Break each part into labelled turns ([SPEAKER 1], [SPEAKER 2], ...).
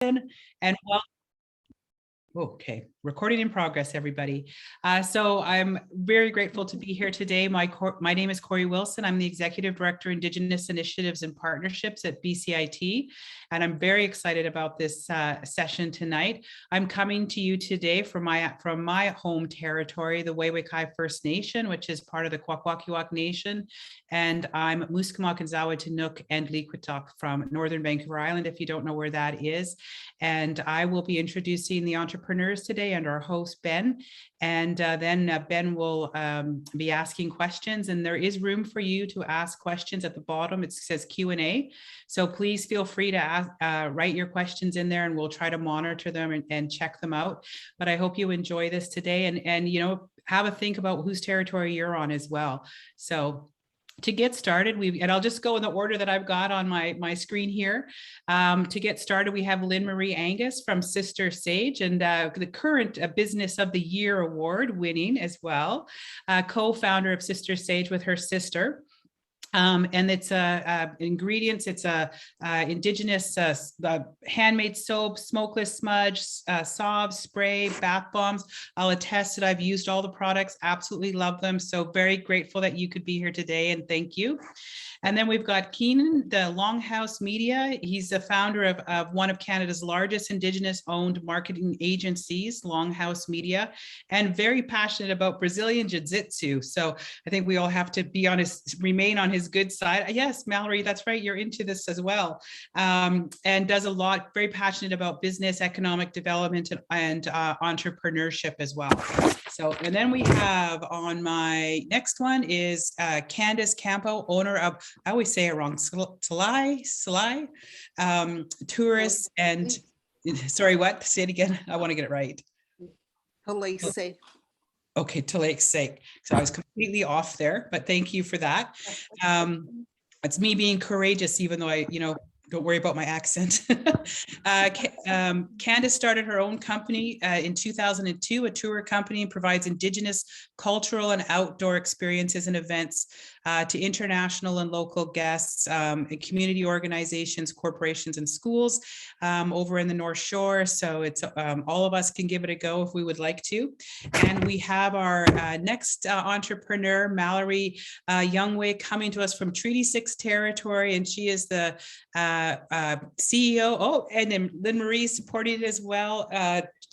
[SPEAKER 1] And welcome. Okay, recording in progress, everybody. So I'm very grateful to be here today. My name is Kory Wilson. I'm the Executive Director, Indigenous Initiatives and Partnerships at BCIT, and I'm very excited about this session tonight. I'm coming to you today from my home territory, the Wewekai First Nation, which is part of the Kwakwaka'wakw Nation, and I'm Musqueam, Zawa, and Liquitok from Northern Vancouver Island, if you don't know where that is. And I will be introducing the entrepreneurs today and our host, Ben. And then Ben will be asking questions, and there is room for you to ask questions at the bottom. It says Q&A. So please feel free to ask, write your questions in there, and we'll try to monitor them and check them out. But I hope you enjoy this today, and you know, have a think about whose territory you're on as well. So to get started, and I'll just go in the order that I've got on my screen here. To get started, we have Lynn Marie Angus from Sister Sage, and the current Business of the Year award winning as well, co-founder of Sister Sage with her sister. And it's ingredients. It's Indigenous handmade soap, smokeless smudge, salve, spray, bath bombs. I'll attest that I've used all the products, absolutely love them. So very grateful that you could be here today, and thank you. And then we've got Keenan, the Longhouse Media. He's the founder of one of Canada's largest Indigenous owned marketing agencies, Longhouse Media, and very passionate about Brazilian Jiu-Jitsu. So I think we all have to remain on his good side. Yes, Mallory, that's right. You're into this as well. And does a lot, very passionate about business, economic development, and entrepreneurship as well. So, and then we have on my next one is Candace Campo, owner of, I always say it wrong, Salai, tourists and, sorry, what? Say it again. I want to get it right.
[SPEAKER 2] Talay.
[SPEAKER 1] Okay, to Lake's sake. So I was completely off there, but thank you for that. It's me being courageous, even though I, don't worry about my accent. Candace started her own company in 2002, a tour company, and provides Indigenous cultural and outdoor experiences and events to international and local guests, and community organizations, corporations, and schools over in the North Shore. So it's all of us can give it a go if we would like to. And we have our next entrepreneur, Mallory Youngway, coming to us from Treaty 6 territory, and she is the CEO. Oh, and then Lynn Marie supported it as well.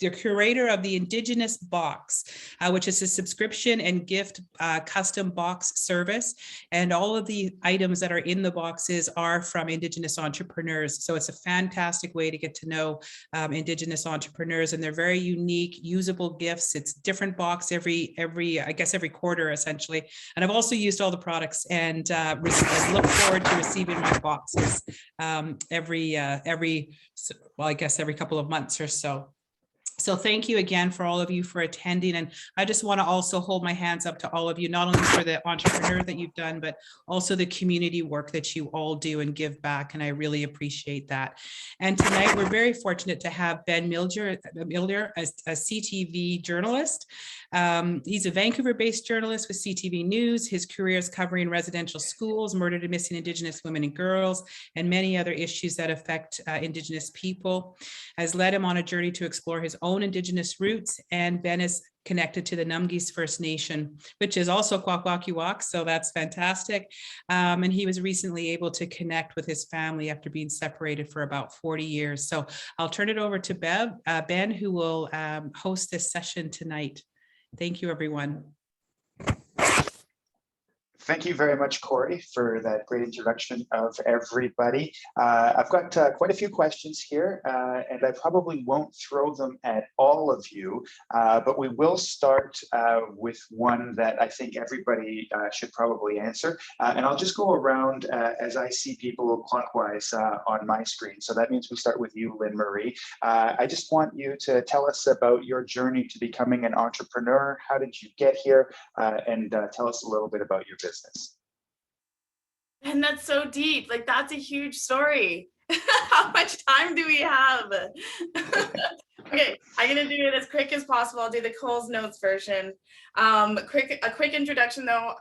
[SPEAKER 1] The curator of the Indigenous Box, which is a subscription and gift custom box service. And all of the items that are in the boxes are from Indigenous entrepreneurs. So it's a fantastic way to get to know Indigenous entrepreneurs, and they're very unique, usable gifts. It's different box every quarter, essentially. And I've also used all the products, and look forward to receiving my boxes every couple of months or so. So thank you again for all of you for attending. And I just want to also hold my hands up to all of you, not only for the entrepreneur that you've done, but also the community work that you all do and give back. And I really appreciate that. And tonight we're very fortunate to have Ben Miljure, a CTV journalist. He's a Vancouver-based journalist with CTV News. His career is covering residential schools, murdered and missing Indigenous women and girls, and many other issues that affect Indigenous people. Has led him on a journey to explore his own Indigenous roots, and Ben is connected to the Namgis First Nation, which is also Kwakwaka'wakw, so that's fantastic. And he was recently able to connect with his family after being separated for about 40 years. So I'll turn it over to Ben, who will host this session tonight. Thank you, everyone.
[SPEAKER 3] Thank you very much, Kory, for that great introduction of everybody. I've got quite a few questions here, and I probably won't throw them at all of you, but we will start with one that I think everybody should probably answer. And I'll just go around as I see people clockwise on my screen. So that means we start with you, Lynn Marie. I just want you to tell us about your journey to becoming an entrepreneur. How did you get here? And tell us a little bit about your business.
[SPEAKER 2] And that's so deep. Like, that's a huge story. How much time do we have? Okay, I'm gonna do it as quick as possible. I'll do the Coles Notes version. A quick introduction though.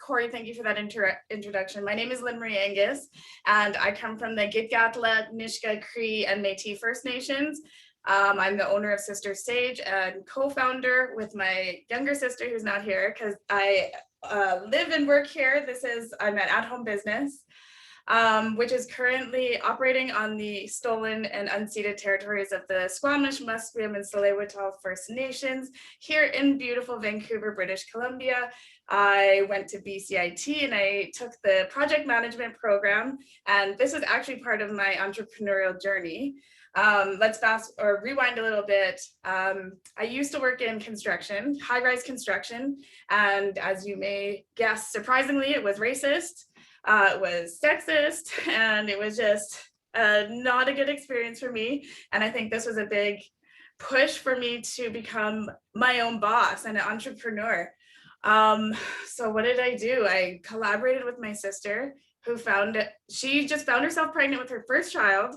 [SPEAKER 2] Kory, thank you for that introduction. My name is Lynn Angus, and I come from the Gitgatla, Nisga'a, Cree, and Métis First Nations. I'm the owner of Sister Sage and co-founder with my younger sister who's not here because I live and work here. I'm an at-home business, which is currently operating on the stolen and unceded territories of the Squamish, Musqueam, and Tsleil-Waututh First Nations here in beautiful Vancouver, British Columbia. I went to BCIT and I took the project management program, and this was actually part of my entrepreneurial journey. Let's rewind a little bit. I used to work in construction, high-rise construction, and as you may guess, surprisingly, it was racist. It was sexist, and it was just not a good experience for me. And I think this was a big push for me to become my own boss and an entrepreneur. So what did I do? I collaborated with my sister she just found herself pregnant with her first child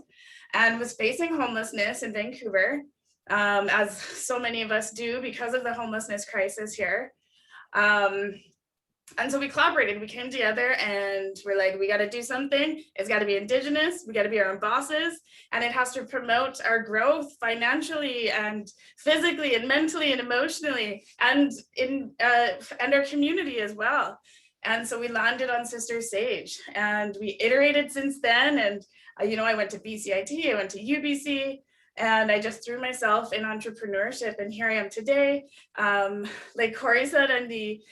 [SPEAKER 2] and was facing homelessness in Vancouver, as so many of us do because of the homelessness crisis here. And so we collaborated, we came together and we're like, we got to do something. It's got to be Indigenous. We got to be our own bosses. And it has to promote our growth financially and physically and mentally and emotionally and and our community as well. And so we landed on Sister Sage and we iterated since then. And, I went to BCIT, I went to UBC, and I just threw myself in entrepreneurship, and here I am today. Like Kory said, I'm the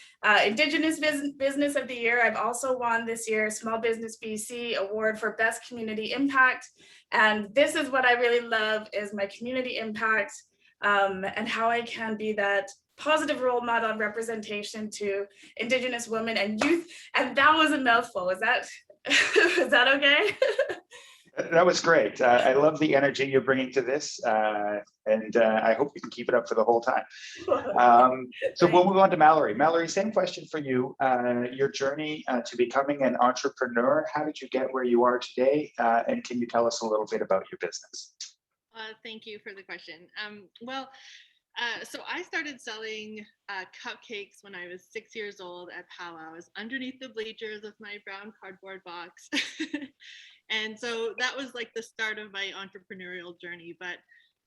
[SPEAKER 2] Indigenous Business of the Year. I've also won this year's Small Business BC Award for Best Community Impact. And this is what I really love, is my community impact, and how I can be that positive role model and representation to Indigenous women and youth. And that was a mouthful. Is that okay?
[SPEAKER 3] That was great. I love the energy you're bringing to this, and I hope you can keep it up for the whole time. So we'll move on to Mallory. Mallory, same question for you. Your journey to becoming an entrepreneur, how did you get where you are today? And can you tell us a little bit about your business?
[SPEAKER 4] Thank you for the question. So I started selling cupcakes when I was 6 years old at Powwow. I was underneath the bleachers with my brown cardboard box. And so that was like the start of my entrepreneurial journey. But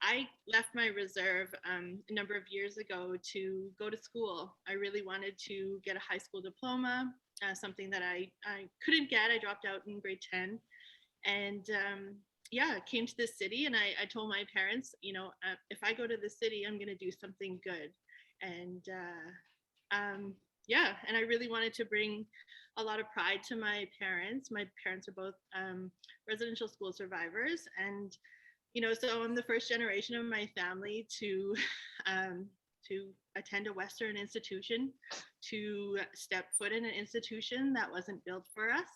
[SPEAKER 4] I left my reserve a number of years ago to go to school. I really wanted to get a high school diploma, something that I couldn't get. I dropped out in grade 10. And I came to this city, and I told my parents, if I go to the city, I'm going to do something good. And and I really wanted to bring a lot of pride to my parents. My parents are both residential school survivors. And, so I'm the first generation of my family to attend a Western institution, to step foot in an institution that wasn't built for us.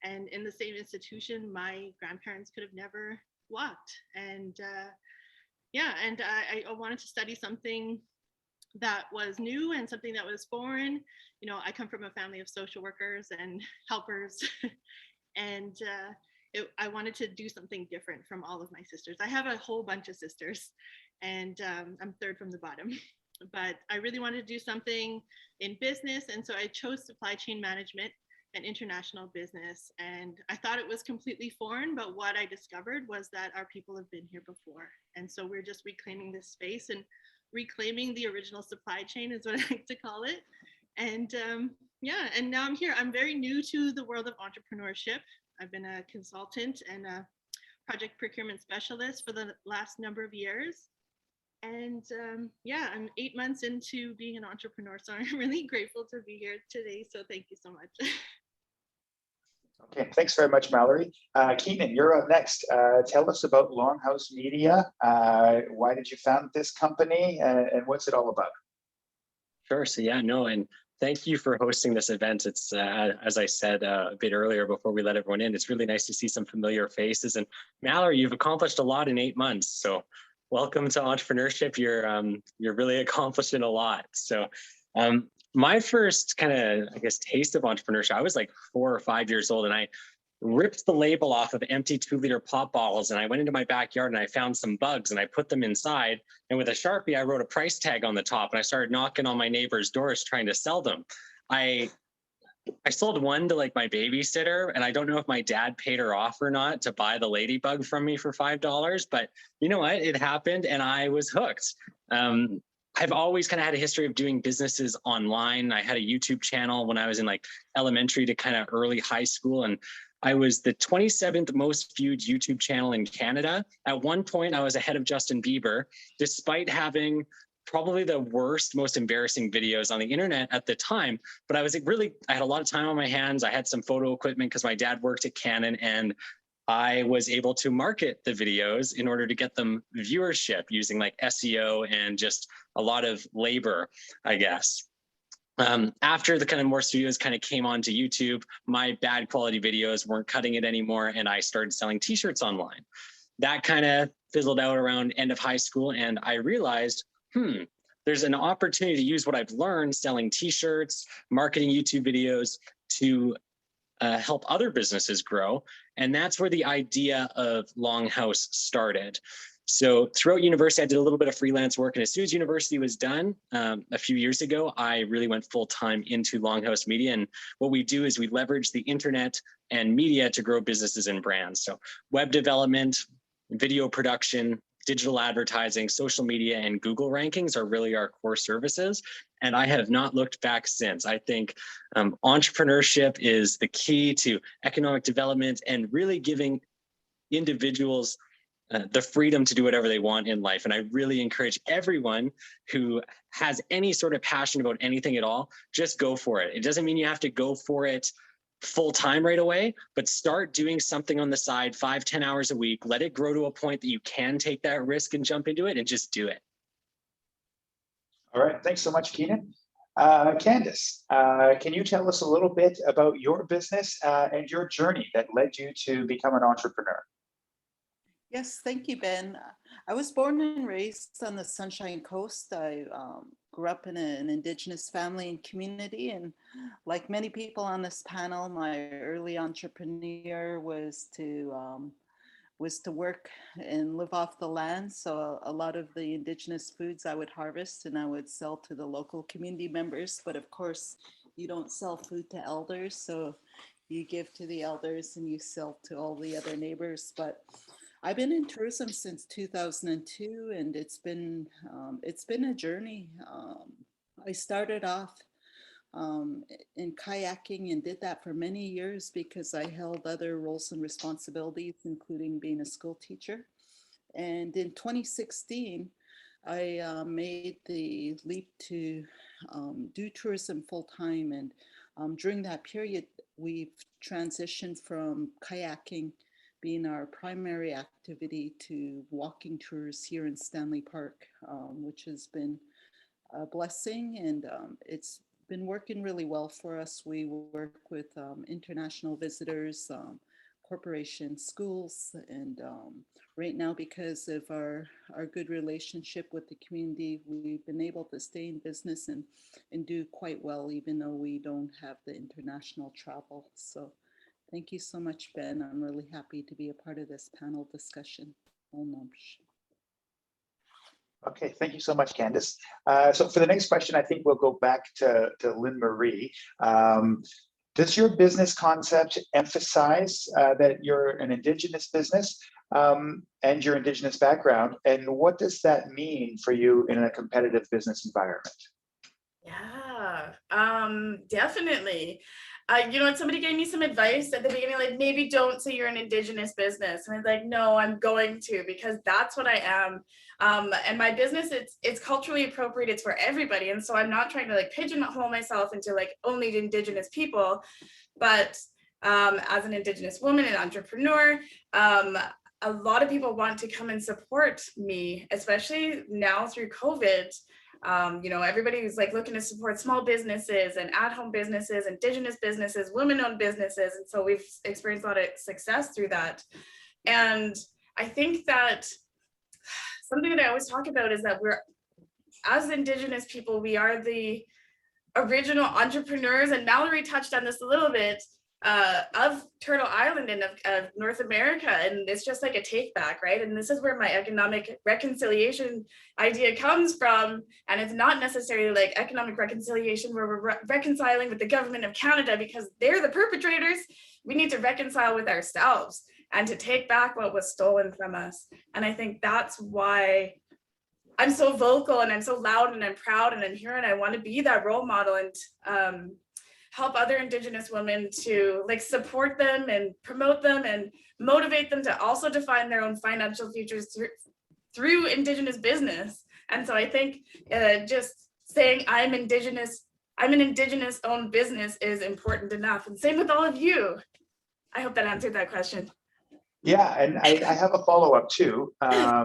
[SPEAKER 4] And in the same institution, my grandparents could have never walked. And I wanted to study something that was new and something that was foreign. I come from a family of social workers and helpers, and I wanted to do something different from all of my sisters. I have a whole bunch of sisters, and I'm third from the bottom. But I really wanted to do something in business, and so I chose supply chain management and international business. And I thought it was completely foreign, but what I discovered was that our people have been here before. And so we're just reclaiming this space and reclaiming the original supply chain is what I like to call it. And and now I'm here. I'm very new to the world of entrepreneurship. I've been a consultant and a project procurement specialist for the last number of years. And I'm 8 months into being an entrepreneur. So I'm really grateful to be here today. So thank you so much.
[SPEAKER 3] Okay, thanks very much, Mallory. Keenan, you're up next. Tell us about Longhouse Media. Why did you found this company, and what's it all about?
[SPEAKER 5] Sure. So and thank you for hosting this event. It's as I said a bit earlier before we let everyone in, it's really nice to see some familiar faces. And Mallory, you've accomplished a lot in 8 months. So welcome to entrepreneurship. You're really accomplishing a lot. So my first kind of, taste of entrepreneurship, I was like 4 or 5 years old, and I ripped the label off of empty 2-liter pop bottles. And I went into my backyard and I found some bugs and I put them inside. And with a Sharpie, I wrote a price tag on the top and I started knocking on my neighbors' doors trying to sell them. I sold one to like my babysitter, and I don't know if my dad paid her off or not to buy the ladybug from me for $5, but you know what? It happened and I was hooked. I've always kind of had a history of doing businesses online. I had a YouTube channel when I was in like elementary to kind of early high school, and I was the 27th most viewed YouTube channel in Canada. At one point, I was ahead of Justin Bieber, despite having probably the worst, most embarrassing videos on the internet at the time. But I had a lot of time on my hands. I had some photo equipment because my dad worked at Canon, and I was able to market the videos in order to get them viewership using like SEO and just a lot of labor, I guess. After the kind of more studios kind of came onto YouTube, my bad quality videos weren't cutting it anymore, and I started selling t-shirts online. That kind of fizzled out around end of high school, and I realized, there's an opportunity to use what I've learned selling t-shirts, marketing YouTube videos to help other businesses grow. And that's where the idea of Longhouse started. So throughout university, I did a little bit of freelance work. And as soon as university was done, a few years ago, I really went full-time into Longhouse Media. And what we do is we leverage the internet and media to grow businesses and brands. So web development, video production, digital advertising, social media, and Google rankings are really our core services. And I have not looked back since. I think entrepreneurship is the key to economic development and really giving individuals the freedom to do whatever they want in life. And I really encourage everyone who has any sort of passion about anything at all, just go for it. It doesn't mean you have to go for it full time right away, but start doing something on the side, 5-10 hours a week. Let it grow to a point that you can take that risk and jump into it, and just do it.
[SPEAKER 3] All right, thanks so much, Keenan. Candace, can you tell us a little bit about your business and your journey that led you to become an entrepreneur?
[SPEAKER 6] Yes, thank you, Ben. I was born and raised on the Sunshine Coast. I grew up in an Indigenous family and community, and like many people on this panel, my early entrepreneur was to work and live off the land. So a lot of the Indigenous foods I would harvest and I would sell to the local community members. But of course, you don't sell food to elders, so you give to the elders and you sell to all the other neighbors. But I've been in tourism since 2002, and it's been a journey. I started off in kayaking and did that for many years because I held other roles and responsibilities, including being a school teacher. And in 2016, I made the leap to do tourism full time. And during that period, we've transitioned from kayaking being our primary activity to walking tours here in Stanley Park, which has been a blessing, and it's been working really well for us. We work with international visitors, corporations, schools, and right now, because of our good relationship with the community, we've been able to stay in business and do quite well, even though we don't have the international travel. So thank you so much, Ben. I'm really happy to be a part of this panel discussion.
[SPEAKER 3] Okay, thank you so much, Candace. So for the next question, I think we'll go back to Lynn Marie. Does your business concept emphasize that you're an Indigenous business and your Indigenous background? And what does that mean for you in a competitive business environment?
[SPEAKER 2] Yeah, definitely. You know what, somebody gave me some advice at the beginning, like maybe don't say you're an Indigenous business. And I was like, no, I'm going to, because that's what I am. And my business, it's culturally appropriate. It's for everybody. And so I'm not trying to like pigeonhole myself into like only Indigenous people, but as an Indigenous woman and entrepreneur, a lot of people want to come and support me, especially now through COVID. You know, everybody who's like looking to support small businesses and at-home businesses, Indigenous businesses, women-owned businesses. And so we've experienced a lot of success through that. And I think that something that I always talk about is that we're, as Indigenous people, we are the original entrepreneurs. And Mallory touched on this a little bit. of Turtle Island and of North America. And it's just like a take back, right? And this is where my economic reconciliation idea comes from. And it's not necessarily like economic reconciliation where we're reconciling with the government of Canada because they're the perpetrators. We need to reconcile with ourselves and to take back what was stolen from us. And I think that's why I'm so vocal and I'm so loud and I'm proud and I'm here and I want to be that role model and help other Indigenous women to like support them and promote them and motivate them to also define their own financial futures through Indigenous business. And so I think just saying I'm an Indigenous owned business is important enough. And same with all of you. I hope that answered that question.
[SPEAKER 3] Yeah, and I have a follow-up too.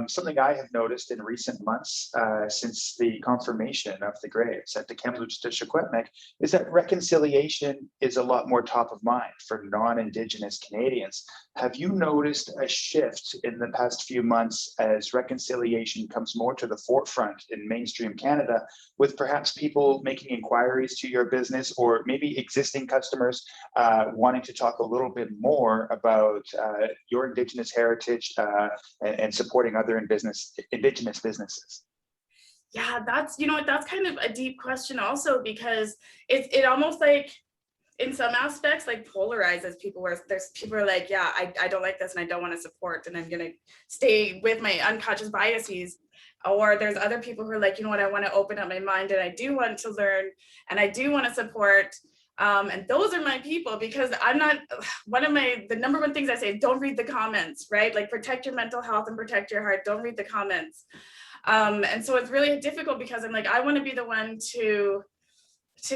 [SPEAKER 3] Something I have noticed in recent months since the confirmation of the graves at the Kamloops Secwepemc is that reconciliation is a lot more top of mind for non-Indigenous Canadians. Have you noticed a shift in the past few months as reconciliation comes more to the forefront in mainstream Canada, with perhaps people making inquiries to your business or maybe existing customers wanting to talk a little bit more about your Indigenous heritage and supporting other Indigenous businesses?
[SPEAKER 2] Yeah, that's, you know what, that's kind of a deep question also, because it almost like in some aspects like polarizes people, where there's people are like, yeah, I don't like this and I don't want to support and I'm gonna stay with my unconscious biases. Or there's other people who are like, you know what, I want to open up my mind and I do want to learn and I do want to support. And those are my people, because I'm not, the number one things I say, don't read the comments, right? Like protect your mental health and protect your heart. Don't read the comments. And so it's really difficult because I'm like, I want to be the one to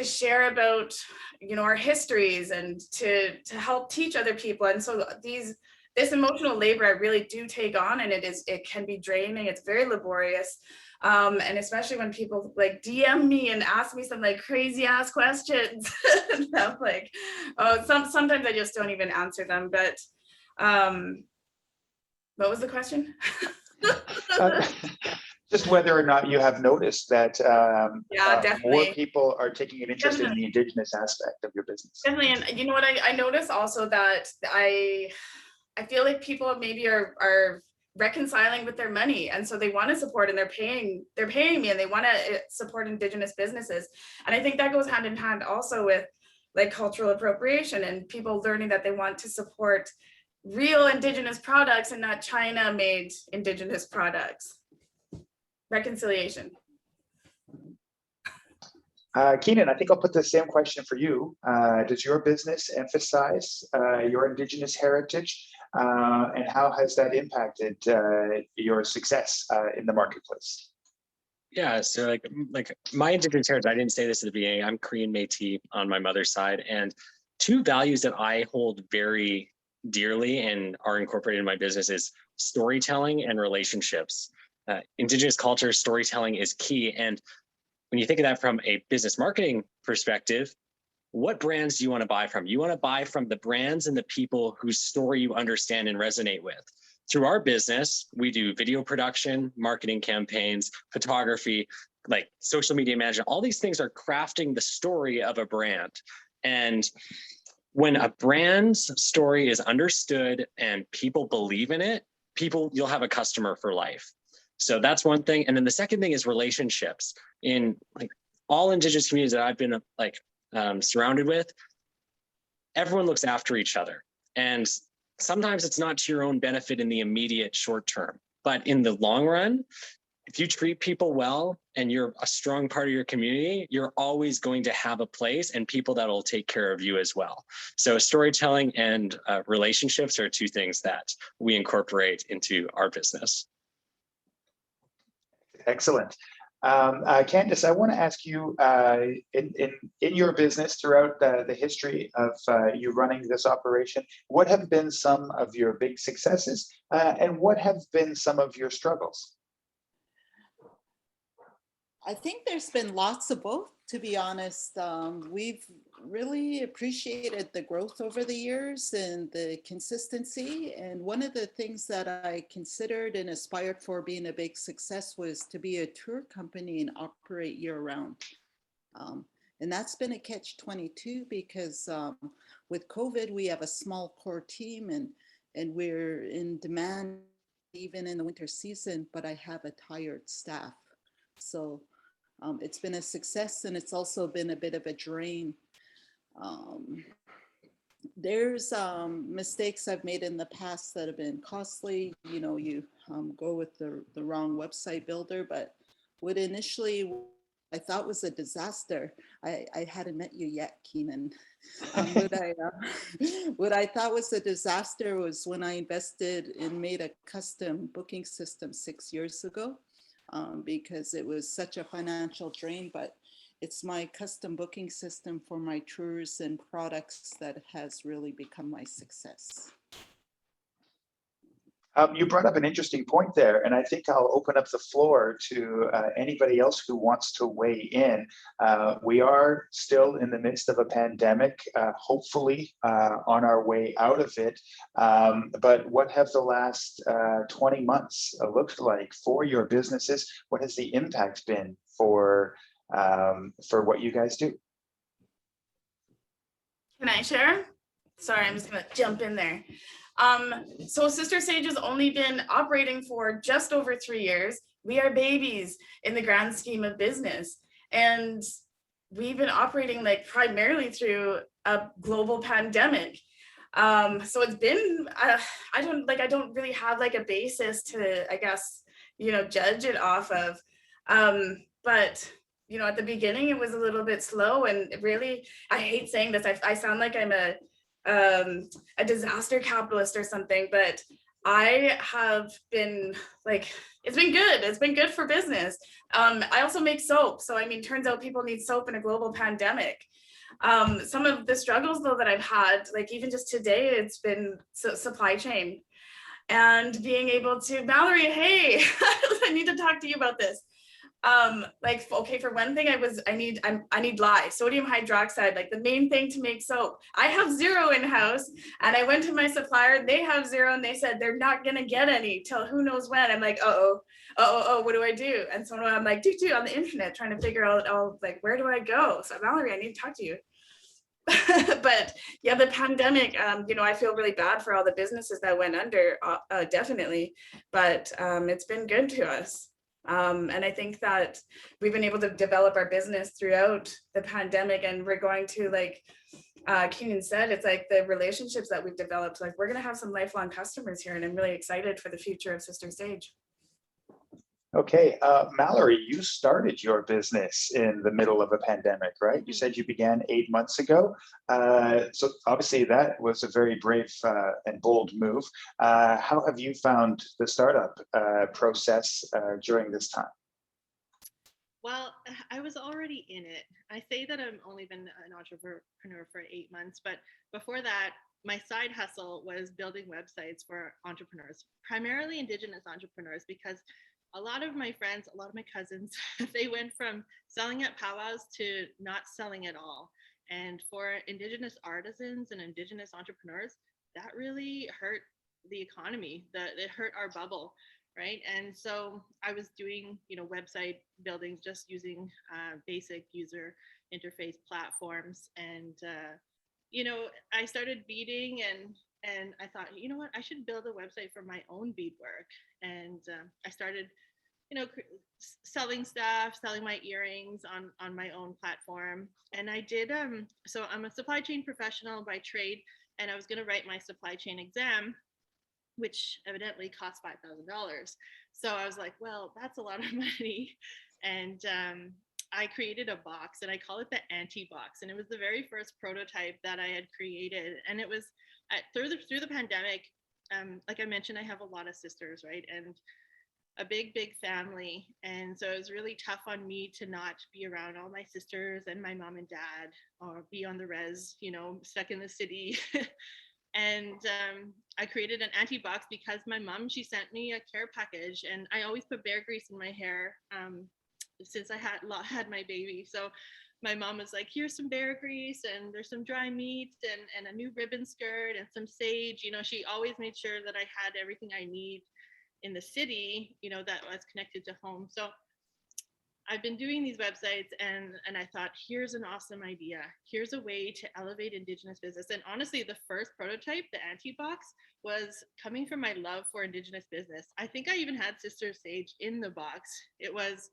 [SPEAKER 2] share about, you know, our histories and to help teach other people. And so this emotional labor I really do take on, and it can be draining. It's very laborious. And especially when people like DM me and ask me some like crazy ass questions. And I'm like, oh, sometimes I just don't even answer them. But what was the question?
[SPEAKER 3] Just whether or not you have noticed that
[SPEAKER 2] Yeah,
[SPEAKER 3] more people are taking an interest
[SPEAKER 2] Definitely.
[SPEAKER 3] in the Indigenous aspect of your business.
[SPEAKER 2] Definitely. And you know what, I noticed also that I feel like people maybe are reconciling with their money, and so they want to support and they're paying me and they want to support Indigenous businesses. And I think that goes hand in hand also with like cultural appropriation and people learning that they want to support real Indigenous products and not China made Indigenous products. Reconciliation.
[SPEAKER 3] Keenan, I think I'll put the same question for you. Does your business emphasize your Indigenous heritage, and how has that impacted your success in the marketplace?
[SPEAKER 5] Yeah, so like my Indigenous heritage, I didn't say this at the beginning, I'm Korean Métis on my mother's side, and two values that I hold very dearly and are incorporated in my business is storytelling and relationships. Indigenous culture, storytelling is key. And when you think of that from a business marketing perspective, what brands do you want to buy from? You want to buy from the brands and the people whose story you understand and resonate with. Through our business, we do video production, marketing campaigns, photography, like social media management. All these things are crafting the story of a brand. And when a brand's story is understood and people believe in it, you'll have a customer for life. So that's one thing. And then the second thing is relationships. In like all Indigenous communities that I've been surrounded with, everyone looks after each other. And sometimes it's not to your own benefit in the immediate short term, but in the long run, if you treat people well and you're a strong part of your community, you're always going to have a place and people that will take care of you as well. So storytelling and relationships are two things that we incorporate into our business.
[SPEAKER 3] Excellent. Candace, I want to ask you, in your business throughout the history of you running this operation, what have been some of your big successes and what have been some of your struggles?
[SPEAKER 6] I think there's been lots of both, to be honest. We've really appreciated the growth over the years and the consistency. And one of the things that I considered and aspired for being a big success was to be a tour company and operate year round. And that's been a catch-22 because with COVID, we have a small core team and we're in demand even in the winter season, but I have a tired staff. So it's been a success, and it's also been a bit of a drain. There's mistakes I've made in the past that have been costly. You know, you go with the wrong website builder, but what initially I thought was a disaster, I hadn't met you yet, Keenan. What I thought was a disaster was when I invested and made a custom booking system 6 years ago, because it was such a financial drain, but it's my custom booking system for my tours and products that has really become my success.
[SPEAKER 3] You brought up an interesting point there, and I think I'll open up the floor to anybody else who wants to weigh in. We are still in the midst of a pandemic, hopefully on our way out of it. But what have the last 20 months looked like for your businesses? What has the impact been for what you guys do?
[SPEAKER 2] Can I share? Sorry, I'm just gonna jump in there. So Sister Sage has only been operating for just over 3 years. We are babies in the grand scheme of business. And we've been operating like primarily through a global pandemic. So it's been, I don't really have like a basis to, I guess, you know, judge it off of. But you know, at the beginning, it was a little bit slow, and really, I hate saying this. I sound like I'm a disaster capitalist or something, but I have been like, it's been good. It's been good for business. I also make soap. So, I mean, turns out people need soap in a global pandemic. Some of the struggles though that I've had, like even just today, it's been supply chain and being able to, Mallory, hey, I need to talk to you about this. Like, okay, for one thing, I need lye, sodium hydroxide, like the main thing to make soap. I have zero in-house, and I went to my supplier, they have zero, and they said they're not gonna get any till who knows when. I'm like, what do I do? And so I'm like, on the internet, trying to figure out, like, where do I go? So Mallory, I need to talk to you. But yeah, the pandemic, you know, I feel really bad for all the businesses that went under, definitely, but it's been good to us. And I think that we've been able to develop our business throughout the pandemic, and we're going to, like Keenan said, it's like the relationships that we've developed, like we're going to have some lifelong customers here, and I'm really excited for the future of Sister Sage.
[SPEAKER 3] Okay, Mallory, you started your business in the middle of a pandemic, right? You said you began 8 months ago. So obviously that was a very brave and bold move. How have you found the startup process during this time?
[SPEAKER 4] Well, I was already in it. I say that I've only been an entrepreneur for 8 months, but before that, my side hustle was building websites for entrepreneurs, primarily Indigenous entrepreneurs, because a lot of my friends, a lot of my cousins, they went from selling at powwows to not selling at all. And for Indigenous artisans and Indigenous entrepreneurs, that really hurt the economy. It hurt our bubble, right? And so I was doing, you know, website building, just using basic user interface platforms. And, you know, I started beading, and I thought, you know what, I should build a website for my own beadwork. And I started, you know, selling stuff, selling my earrings on my own platform. And I did, so I'm a supply chain professional by trade, and I was going to write my supply chain exam, which evidently cost $5,000. So I was like, well, that's a lot of money. And I created a box, and I call it the anti-box. And it was the very first prototype that I had created. And it was through the pandemic, like I mentioned, I have a lot of sisters, right? And a big family. And so it was really tough on me to not be around all my sisters and my mom and dad, or be on the res, you know, stuck in the city. And I created an anti-box because my mom, she sent me a care package, and I always put bear grease in my hair since I had my baby. So my mom was like, here's some bear grease, and there's some dry meat, and a new ribbon skirt, and some sage. You know, she always made sure that I had everything I need in the city, you know, that was connected to home. So I've been doing these websites and I thought, here's an awesome idea. Here's a way to elevate Indigenous business. And honestly, the first prototype, the anti-box, was coming from my love for Indigenous business. I think I even had Sister Sage in the box. It was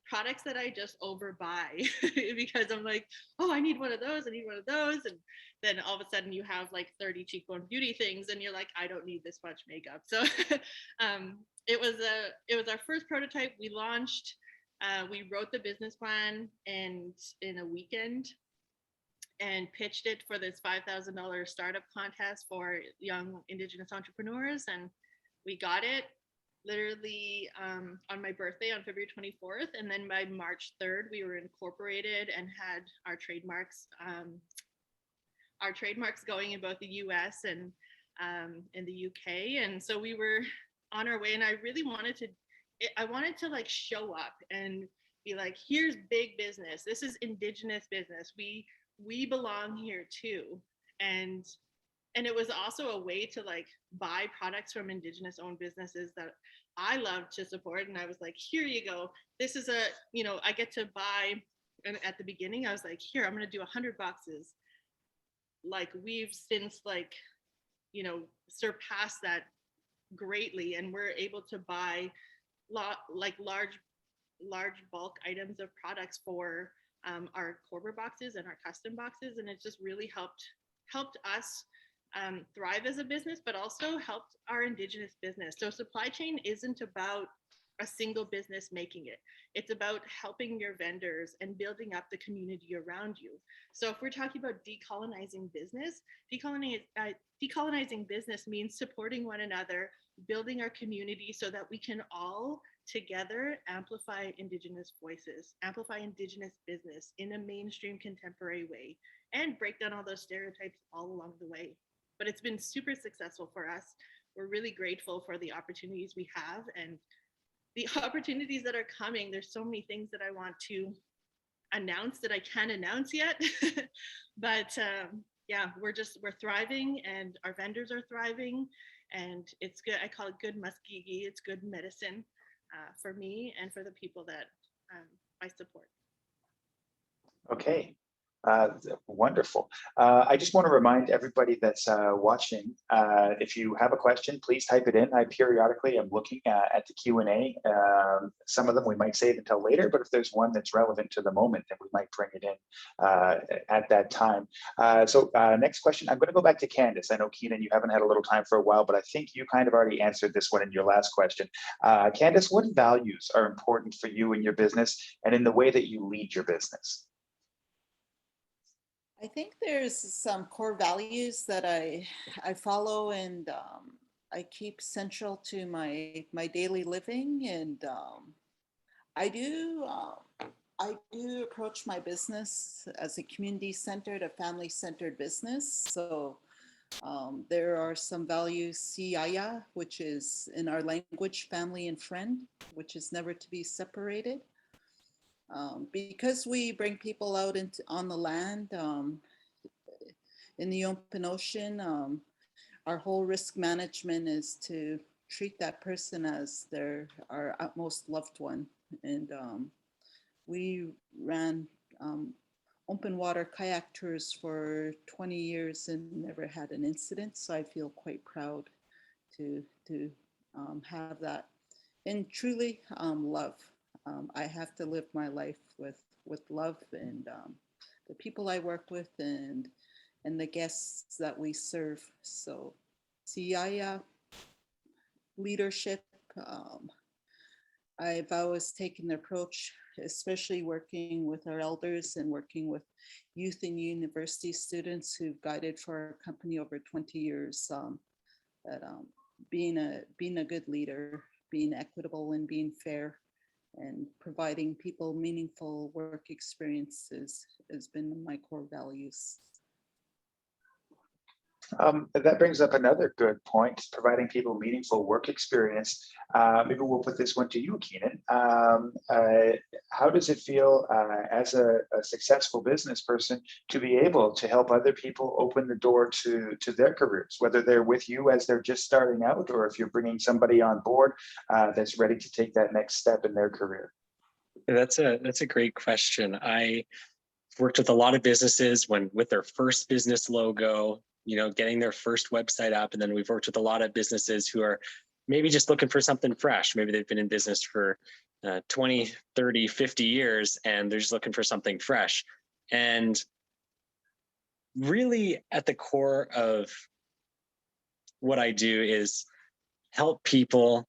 [SPEAKER 4] products that I just overbuy because I'm like, oh, I need one of those. I need one of those. And then all of a sudden you have like 30 cheekbone beauty things and you're like, I don't need this much makeup. So it was our first prototype. We launched. We wrote the business plan and in a weekend and pitched it for this $5,000 startup contest for young Indigenous entrepreneurs. And we got it literally on my birthday on February 24th. And then by March 3rd, we were incorporated and had our trademarks going in both the US and in the UK. And so we were on our way, and I really wanted to like show up and be like, here's big business. This is Indigenous business. We belong here too. And it was also a way to like buy products from Indigenous owned businesses that I love to support. And I was like, here you go. This is I get to buy. And at the beginning I was like, here, I'm going to do 100 boxes. Like we've since surpassed that greatly. And we're able to buy large bulk items of products for our corporate boxes and our custom boxes, and it just really helped us thrive as a business, but also helped our Indigenous business. So supply chain isn't about a single business making it. It's about helping your vendors and building up the community around you. So if we're talking about decolonizing business, decolonizing business means supporting one another, building our community so that we can all together amplify Indigenous voices, amplify Indigenous business in a mainstream contemporary way, and break down all those stereotypes all along the way. But it's been super successful for us. We're really grateful for the opportunities we have and the opportunities that are coming. There's so many things that I want to announce that I can't announce yet. But yeah, we're thriving and our vendors are thriving, and it's good. I call it good muskegee. It's good medicine for me and for the people that I support.
[SPEAKER 3] Okay. Wonderful. I just want to remind everybody that's watching, if you have a question, please type it in. I periodically am looking at the Q&A. Some of them we might save until later, but if there's one that's relevant to the moment, then we might bring it in at that time. So next question, I'm going to go back to Candace. I know, Keenan, you haven't had a little time for a while, but I think you kind of already answered this one in your last question. Candace, what values are important for you in your business and in the way that you lead your business?
[SPEAKER 6] I think there's some core values that I follow and I keep central to my daily living, and I do approach my business as a community-centered, a family-centered business. So there are some values, Siyaya, which is in our language, family and friend, which is never to be separated. Because we bring people out on the land, in the open ocean, our whole risk management is to treat that person as our utmost loved one. And we ran open water kayak tours for 20 years and never had an incident. So I feel quite proud to have that. And truly love. I have to live my life with love, and the people I work with and the guests that we serve. So Siyaya, leadership. I've always taken the approach, especially working with our elders and working with youth and university students who've guided for our company over 20 years, that being a good leader, being equitable and being fair, and providing people meaningful work experiences has been my core values.
[SPEAKER 3] That brings up another good point, providing people meaningful work experience. Maybe we'll put this one to you, Keenan. How does it feel as a successful business person to be able to help other people open the door to their careers, whether they're with you as they're just starting out, or if you're bringing somebody on board that's ready to take that next step in their career?
[SPEAKER 5] That's a great question. I worked with a lot of businesses with their first business logo, getting their first website up. And then we've worked with a lot of businesses who are maybe just looking for something fresh. Maybe they've been in business for 20, 30, 50 years, and they're just looking for something fresh. And really at the core of what I do is help people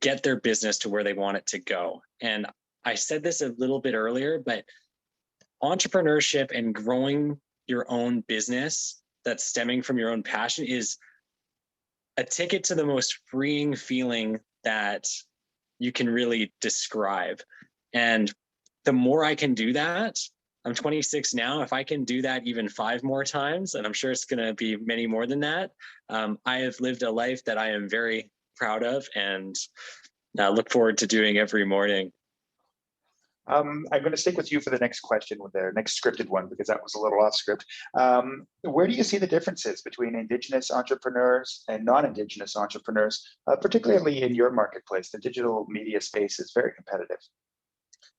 [SPEAKER 5] get their business to where they want it to go. And I said this a little bit earlier, but entrepreneurship and growing your own business that's stemming from your own passion is a ticket to the most freeing feeling that you can really describe. And the more I can do that, I'm 26 now. If I can do that even 5 more times, and I'm sure it's going to be many more than that, I have lived a life that I am very proud of and look forward to doing every morning.
[SPEAKER 3] I'm going to stick with you for the next question, with their next scripted one, because that was a little off script. Where do you see the differences between Indigenous entrepreneurs and non-Indigenous entrepreneurs, particularly in your marketplace? The digital media space is very competitive.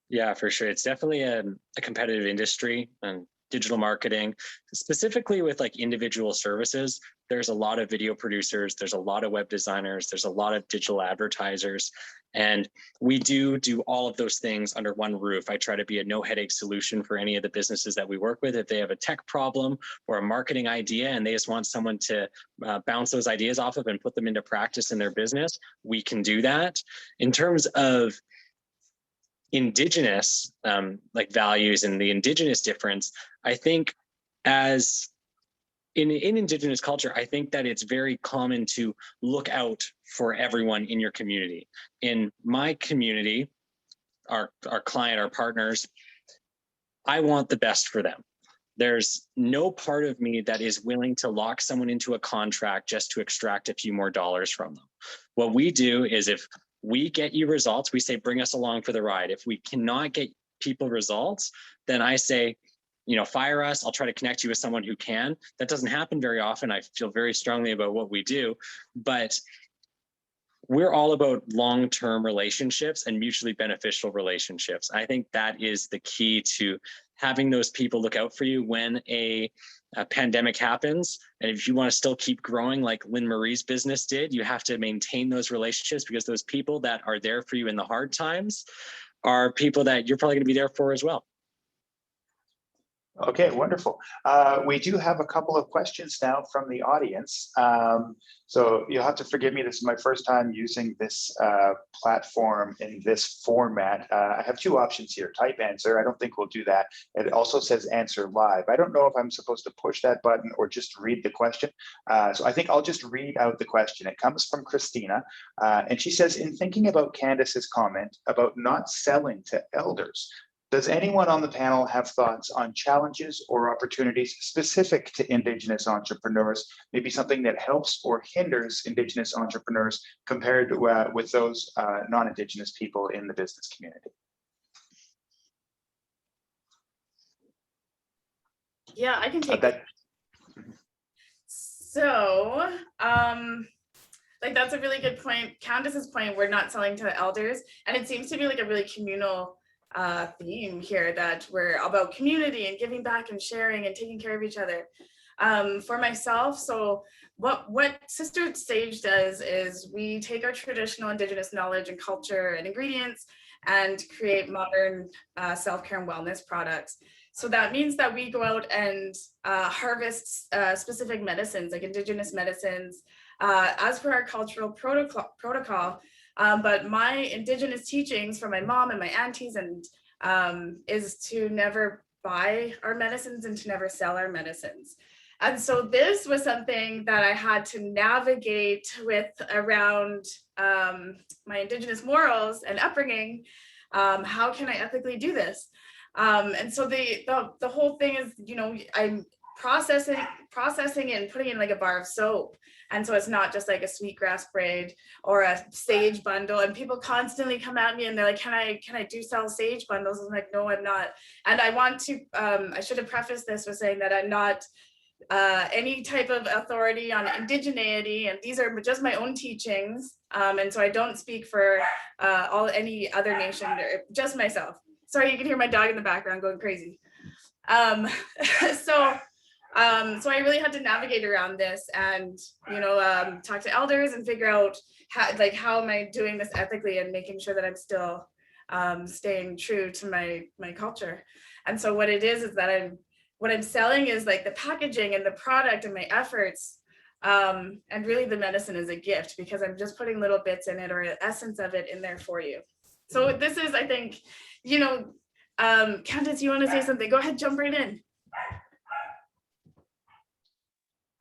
[SPEAKER 5] Yeah, for sure. It's definitely a competitive industry, and digital marketing, specifically with like individual services. There's a lot of video producers, there's a lot of web designers, there's a lot of digital advertisers, and we do all of those things under one roof. I try to be a no headache solution for any of the businesses that we work with. If they have a tech problem or a marketing idea and they just want someone to bounce those ideas off of and put them into practice in their business, we can do that. In terms of Indigenous like values and the Indigenous difference, I think as in Indigenous culture, I think that it's very common to look out for everyone in your community. In my community, our client, our partners, I want the best for them. There's no part of me that is willing to lock someone into a contract just to extract a few more dollars from them. What we do is, if we get you results, we say, bring us along for the ride. If we cannot get people results, then I say, fire us. I'll try to connect you with someone who can. That doesn't happen very often. I feel very strongly about what we do, but we're all about long-term relationships and mutually beneficial relationships. I think that is the key to having those people look out for you when a pandemic happens. And if you want to still keep growing like Lynn Marie's business did, you have to maintain those relationships, because those people that are there for you in the hard times are people that you're probably going to be there for as well.
[SPEAKER 3] Okay, wonderful. We do have a couple of questions now from the audience. So you'll have to forgive me. This is my first time using this platform in this format. I have 2 options here: type answer. I don't think we'll do that. It also says answer live. I don't know if I'm supposed to push that button or just read the question. So I think I'll just read out the question. It comes from Christina, and she says, in thinking about Candace's comment about not selling to elders, does anyone on the panel have thoughts on challenges or opportunities specific to Indigenous entrepreneurs, maybe something that helps or hinders Indigenous entrepreneurs compared to, with those non-Indigenous people in the business community?
[SPEAKER 2] Yeah, I can take that. So, like, that's a really good point. Candace's point, we're not selling to elders, and it seems to be like a really communal theme here, that we're about community and giving back and sharing and taking care of each other. For myself, so what Sister Sage does is we take our traditional Indigenous knowledge and culture and ingredients and create modern self-care and wellness products. So that means that we go out and harvest specific medicines, like Indigenous medicines, as per our cultural protocol. But my Indigenous teachings from my mom and my aunties and is to never buy our medicines and to never sell our medicines. And so this was something that I had to navigate with around my Indigenous morals and upbringing. How can I ethically do this? And so the whole thing is, I'm processing and putting in like a bar of soap. And so it's not just like a sweetgrass braid or a sage bundle. And people constantly come at me and they're like, can I do sell sage bundles? I'm like, no, I'm not. And I want to, I should have prefaced this with saying that I'm not any type of authority on indigeneity, and these are just my own teachings. And so I don't speak for any other nation, or just myself. Sorry, you can hear my dog in the background going crazy. So I really had to navigate around this and, talk to elders and figure out how am I doing this ethically and making sure that I'm still staying true to my culture. And so what it is that what I'm selling is like the packaging and the product and my efforts. And really the medicine is a gift because I'm just putting little bits in it or the essence of it in there for you. So this is, I think, Candace, you want to say something? Go ahead, jump right in.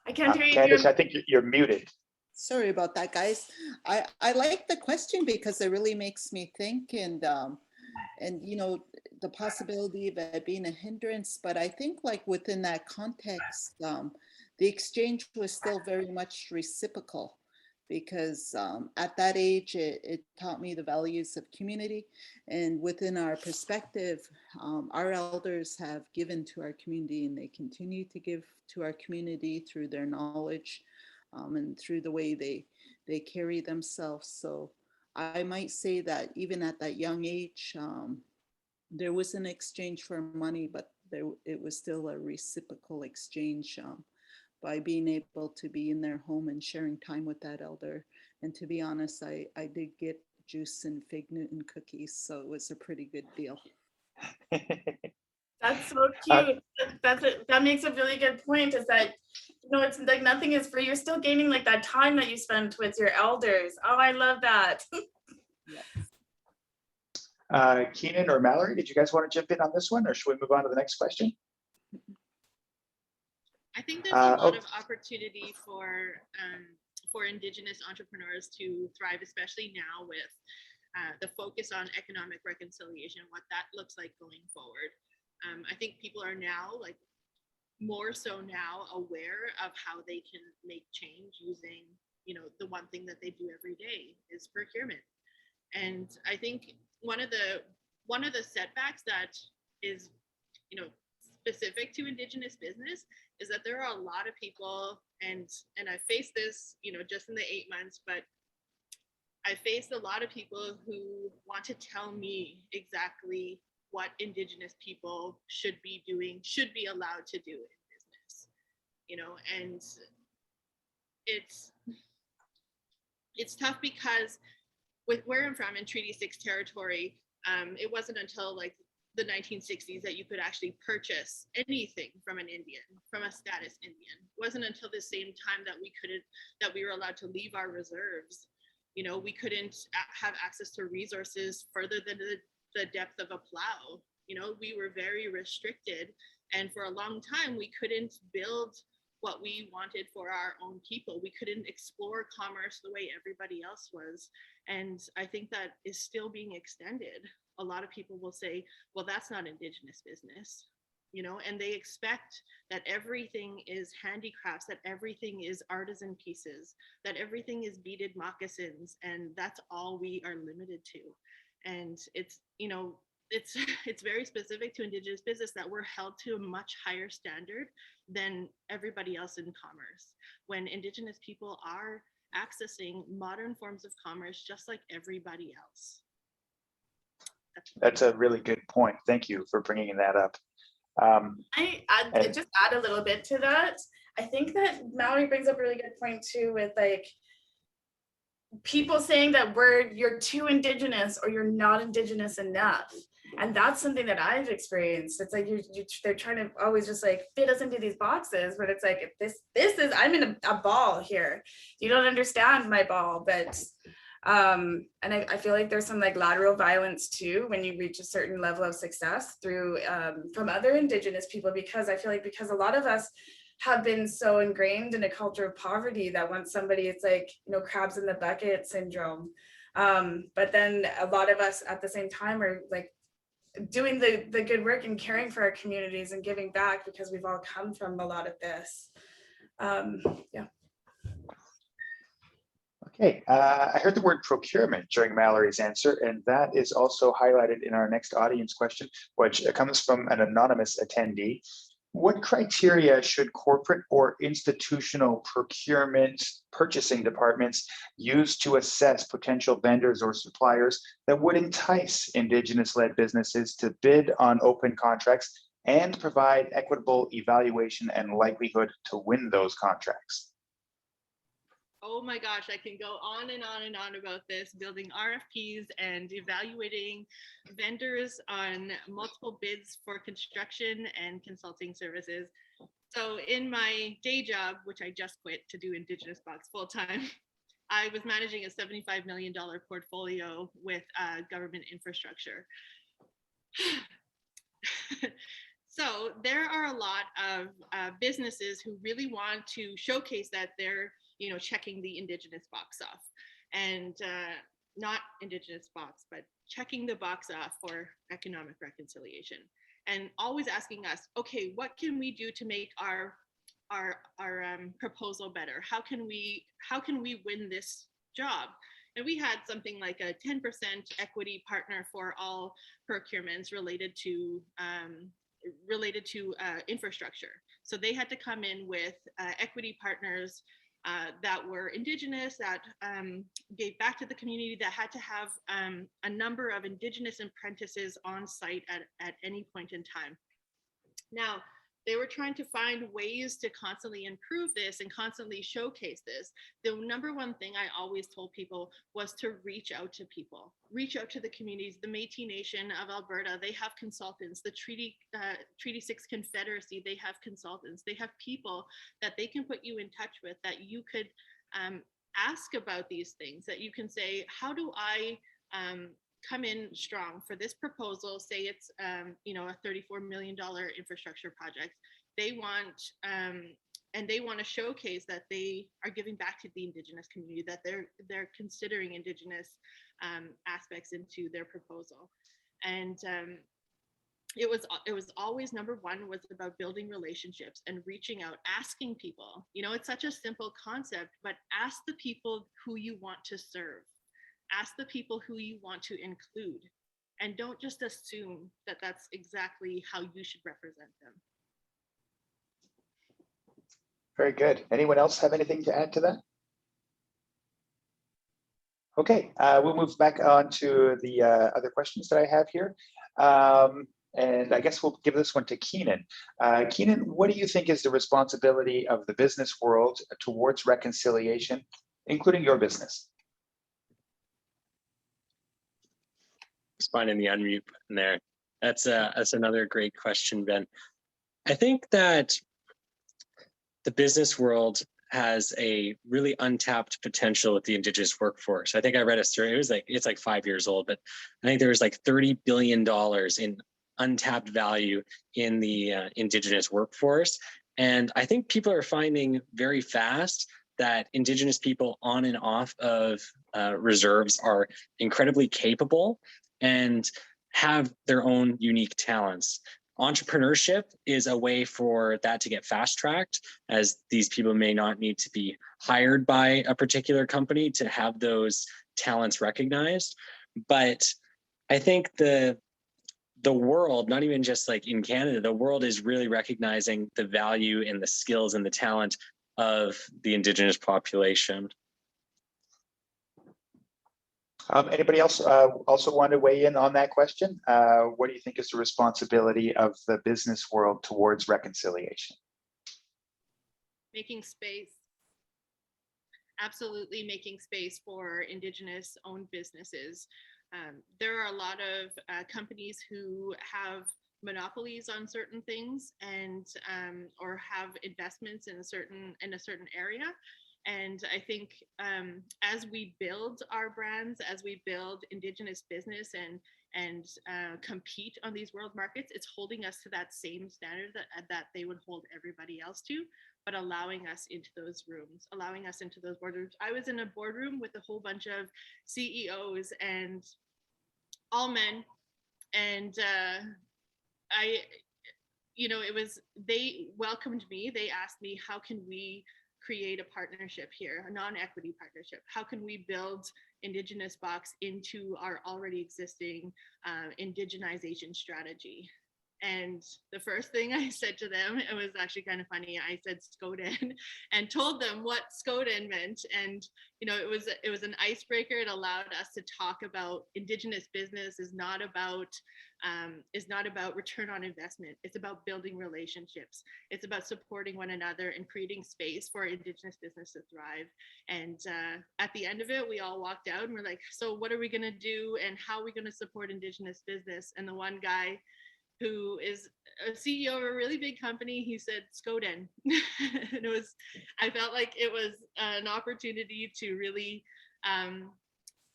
[SPEAKER 2] I can't hear you.
[SPEAKER 3] Candace, I think you're muted.
[SPEAKER 6] Sorry about that, guys. I like the question because it really makes me think and the possibility of it being a hindrance. But I think like within that context, the exchange was still very much reciprocal because at that age, it taught me the values of community. And within our perspective, our elders have given to our community and they continue to give to our community through their knowledge and through the way they carry themselves. So I might say that even at that young age, there was an exchange for money, but it was still a reciprocal exchange by being able to be in their home and sharing time with that elder. And to be honest, I did get juice and fig Newton cookies, so it was a pretty good deal.
[SPEAKER 2] That's so cute. That makes a really good point, is that it's like nothing is free. You're still gaining like that time that you spent with your elders. Oh, I love that.
[SPEAKER 3] Keenan or Mallory, did you guys want to jump in on this one, or should we move on to the next question?
[SPEAKER 4] I think there's a lot of opportunity for Indigenous entrepreneurs to thrive, especially now with the focus on economic reconciliation, what that looks like going forward. I think people are now more so now aware of how they can make change using, the one thing that they do every day is procurement. And I think one of the setbacks that is, specific to Indigenous business is that there are a lot of people, and I faced this, just in the 8 months, but I faced a lot of people who want to tell me exactly what Indigenous people should be doing, should be allowed to do in business, and it's tough because with where I'm from in Treaty 6 territory, it wasn't until the 1960s that you could actually purchase anything from an Indian, from a status Indian. It wasn't until the same time that we were allowed to leave our reserves. We couldn't have access to resources further than the depth of a plow. We were very restricted, and for a long time we couldn't build what we wanted for our own people. We couldn't explore commerce the way everybody else was, and I think that is still being extended. A lot of people will say, well, that's not Indigenous business, and they expect that everything is handicrafts, that everything is artisan pieces, that everything is beaded moccasins, and that's all we are limited to. And it's very specific to Indigenous business that we're held to a much higher standard than everybody else in commerce, when Indigenous people are accessing modern forms of commerce just like everybody else.
[SPEAKER 3] That's a really good point. Thank you for bringing that up.
[SPEAKER 2] Just add a little bit to that. I think that Mallory brings up a really good point too, with people saying that you're too Indigenous or you're not Indigenous enough. And that's something that I've experienced. It's like they're trying to always just fit us into these boxes, but it's like, this is, I'm in a ball here. You don't understand my ball, but and I feel like there's some lateral violence too when you reach a certain level of success through from other Indigenous people, because I feel like because a lot of us have been so ingrained in a culture of poverty that once somebody, it's crabs in the bucket syndrome. But then a lot of us at the same time are doing the good work and caring for our communities and giving back, because we've all come from a lot of this. Yeah.
[SPEAKER 3] Okay, I heard the word procurement during Mallory's answer, and that is also highlighted in our next audience question, which comes from an anonymous attendee. What criteria should corporate or institutional procurement purchasing departments use to assess potential vendors or suppliers that would entice Indigenous-led businesses to bid on open contracts and provide equitable evaluation and likelihood to win those contracts?
[SPEAKER 4] Oh my gosh, I can go on and on and on about this, building RFPs and evaluating vendors on multiple bids for construction and consulting services. So in my day job, which I just quit to do Indigenous Box full time, I was managing a $75 million portfolio with government infrastructure. So there are a lot of businesses who really want to showcase that they're checking the Indigenous box off, and not Indigenous box, but checking the box off for economic reconciliation, and always asking us, okay, what can we do to make our proposal better? How can we win this job? And we had something like a 10% equity partner for all procurements related to infrastructure. So they had to come in with equity partners that were Indigenous, that gave back to the community, that had to have a number of Indigenous apprentices on site at any point in time. Now, they were trying to find ways to constantly improve this and constantly showcase this. The number one thing I always told people was to reach out to people, reach out to the communities. The Métis Nation of Alberta, they have consultants. The Treaty 6 Confederacy, they have consultants. They have people that they can put you in touch with, that you could ask about these things, that you can say, how do I come in strong for this proposal? Say it's a $34 million infrastructure project. They want and they want to showcase that they are giving back to the Indigenous community, that they're considering Indigenous aspects into their proposal. And it was always, number one was about building relationships and reaching out, asking people. It's such a simple concept, but ask the people who you want to serve. Ask the people who you want to include, and don't just assume that that's exactly how you should represent them.
[SPEAKER 3] Very good. Anyone else have anything to add to that? Okay, we'll move back on to the other questions that I have here. And I guess we'll give this one to Keenan. Keenan, what do you think is the responsibility of the business world towards reconciliation, including your business?
[SPEAKER 5] Just finding the unmute button there. That's another great question, Ben. I think that the business world has a really untapped potential with the Indigenous workforce. I think I read a survey, it's like 5 years old, but I think there was like $30 billion in untapped value in the Indigenous workforce. And I think people are finding very fast that Indigenous people on and off of reserves are incredibly capable and have their own unique talents. Entrepreneurship is a way for that to get fast-tracked, as these people may not need to be hired by a particular company to have those talents recognized. But I think the world, not even just like in Canada, the world is really recognizing the value and the skills and the talent of the Indigenous population.
[SPEAKER 3] Anybody else also want to weigh in on that question? What do you think is the responsibility of the business world towards reconciliation?
[SPEAKER 4] Making space. Absolutely making space for Indigenous owned businesses. There are a lot of companies who have monopolies on certain things and or have investments in a certain area. And I think as we build our brands, as we build Indigenous business and compete on these world markets, it's holding us to that same standard that they would hold everybody else to, but allowing us into those rooms, allowing us into those boardrooms. I was in a boardroom with a whole bunch of CEOs and all men, and they welcomed me. They asked me, how can we create a partnership here, a non-equity partnership? How can we build Indigenous Box into our already existing indigenization strategy? And the first thing I said to them, it was actually kind of funny. I said Skoden and told them what Skoden meant. And, you know, it was an icebreaker. It allowed us to talk about Indigenous business is not about return on investment. It's about building relationships. It's about supporting one another and creating space for Indigenous business to thrive. And at the end of it, we all walked out and we're like, so what are we going to do and how are we going to support Indigenous business? And the one guy who is a CEO of a really big company, he said Skoden. And I felt like it was an opportunity to really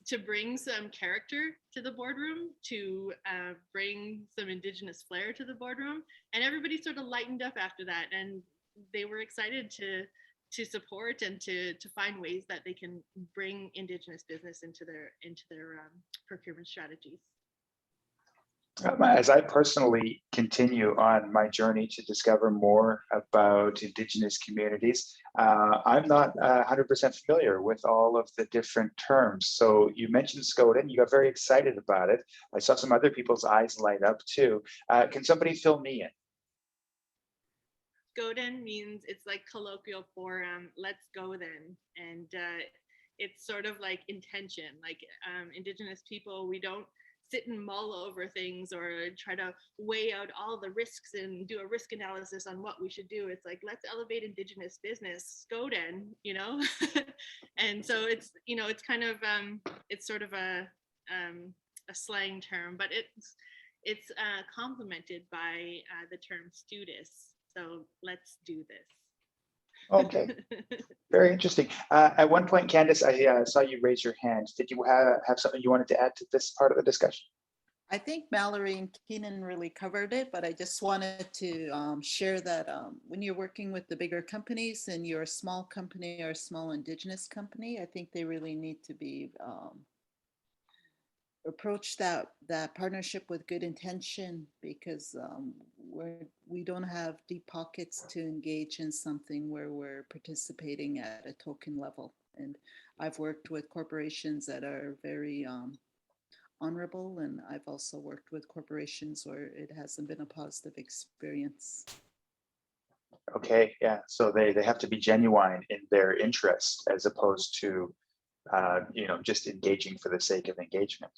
[SPEAKER 4] to bring some character to the boardroom, to bring some Indigenous flair to the boardroom, and everybody sort of lightened up after that, and they were excited to support and to find ways that they can bring Indigenous business into their procurement strategies.
[SPEAKER 3] As I personally continue on my journey to discover more about Indigenous communities, I'm not 100% familiar with all of the different terms. So you mentioned Skoden, you got very excited about it. I saw some other people's eyes light up too. Can somebody fill me in?
[SPEAKER 4] Skoden means, it's like colloquial for let's go then. And it's sort of like intention, like Indigenous people, we don't sit and mull over things or try to weigh out all the risks and do a risk analysis on what we should do. It's like, let's elevate Indigenous business, Skoden, you know? And so it's, you know, it's kind of, it's sort of a slang term, but it's complemented by the term studis. So let's do this.
[SPEAKER 3] Okay, very interesting. At one point, Candace, I saw you raise your hand. Did you have something you wanted to add to this part of the discussion?
[SPEAKER 6] I think Mallory and Keenan really covered it, but I just wanted to share that when you're working with the bigger companies and you're a small company or a small Indigenous company, I think they really need to be approach that partnership with good intention, because we don't have deep pockets to engage in something where we're participating at a token level. And I've worked with corporations that are very honorable, and I've also worked with corporations where it hasn't been a positive experience.
[SPEAKER 3] Okay, yeah, so they have to be genuine in their interest as opposed to you know, just engaging for the sake of engagement.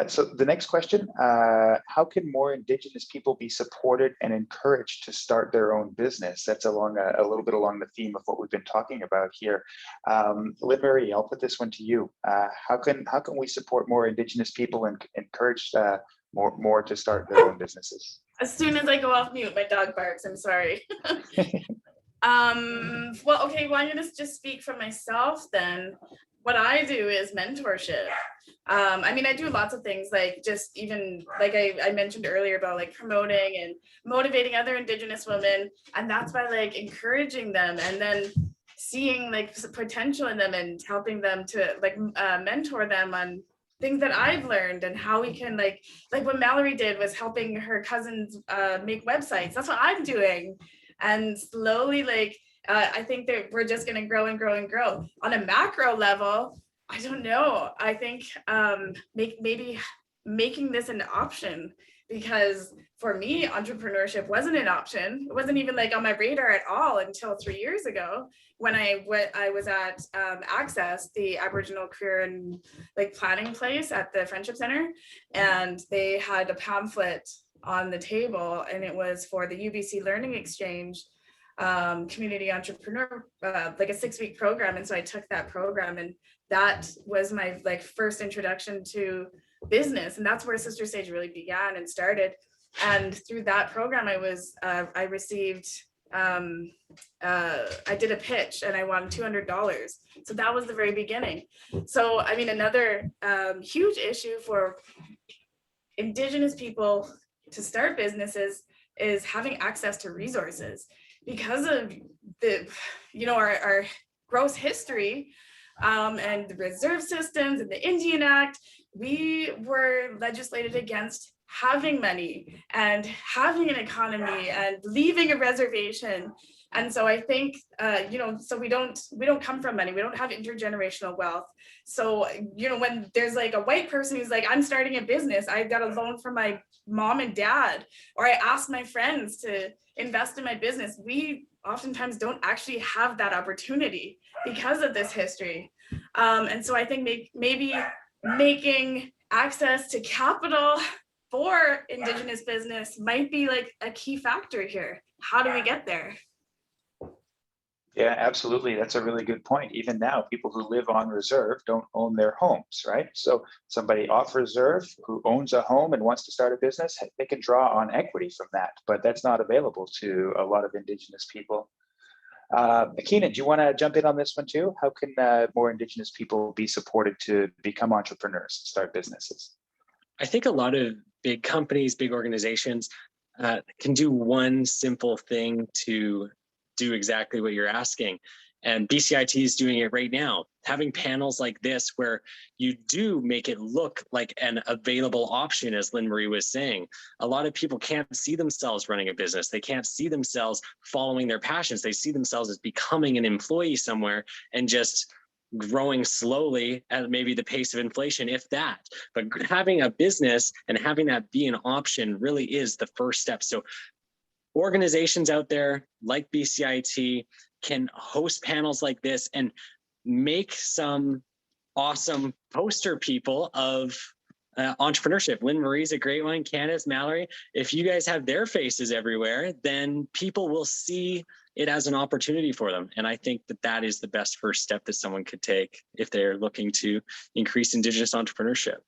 [SPEAKER 3] So the next question, how can more Indigenous people be supported and encouraged to start their own business? That's along a little bit along the theme of what we've been talking about here. Lynn Marie, I'll put this one to you. How can we support more Indigenous people and encourage more to start their own businesses?
[SPEAKER 2] As soon as I go off mute, my dog barks. I'm sorry. Well, okay, well, I'm gonna just speak for myself then. What I do is mentorship. I mean, I do lots of things, like just even like I mentioned earlier about like promoting and motivating other Indigenous women, and that's by like encouraging them and then seeing like potential in them and helping them to like mentor them on things that I've learned and how we can like what Mallory did was helping her cousins make websites. That's what I'm doing. And slowly, like, I think that we're just going to grow and grow and grow. On a macro level, I don't know. I think maybe making this an option, because for me, entrepreneurship wasn't an option. It wasn't even like on my radar at all until 3 years ago when I was at Access, the Aboriginal Career and like planning place at the Friendship Center, and they had a pamphlet on the table, and it was for the UBC Learning Exchange community entrepreneur, like a 6-week program. And so I took that program, and that was my like first introduction to business, and that's where Sister Sage really began and started. And through that program, I received I did a pitch and I won $200. So that was the very beginning. So I mean, another huge issue for Indigenous people to start businesses is having access to resources, because of the, you know, our gross history and the reserve systems and the Indian Act. We were legislated against having money and having an economy and leaving a reservation And so I think, so we don't come from money. We don't have intergenerational wealth. So, when there's like a white person who's like, I'm starting a business, I got a loan from my mom and dad, or I asked my friends to invest in my business. We oftentimes don't actually have that opportunity because of this history. And so I think maybe making access to capital for Indigenous business might be like a key factor here. How do we get there?
[SPEAKER 3] Yeah, absolutely. That's a really good point. Even now, people who live on reserve don't own their homes, right? So somebody off reserve who owns a home and wants to start a business, they can draw on equity from that, but that's not available to a lot of Indigenous people. Keenan, do you want to jump in on this one too? How can more Indigenous people be supported to become entrepreneurs, start businesses?
[SPEAKER 5] I think a lot of big companies, big organizations can do one simple thing to do exactly what you're asking. And BCIT is doing it right now, having panels like this where you do make it look like an available option, as Lynn Marie was saying. A lot of people can't see themselves running a business. They can't see themselves following their passions. They see themselves as becoming an employee somewhere and just growing slowly at maybe the pace of inflation, if that. But having a business and having that be an option really is the first step. So organizations out there like BCIT can host panels like this and make some awesome poster people of entrepreneurship. Lynn Marie's a great one, Candace, Mallory. If you guys have their faces everywhere, then people will see it as an opportunity for them. And I think that that is the best first step that someone could take if they're looking to increase Indigenous entrepreneurship.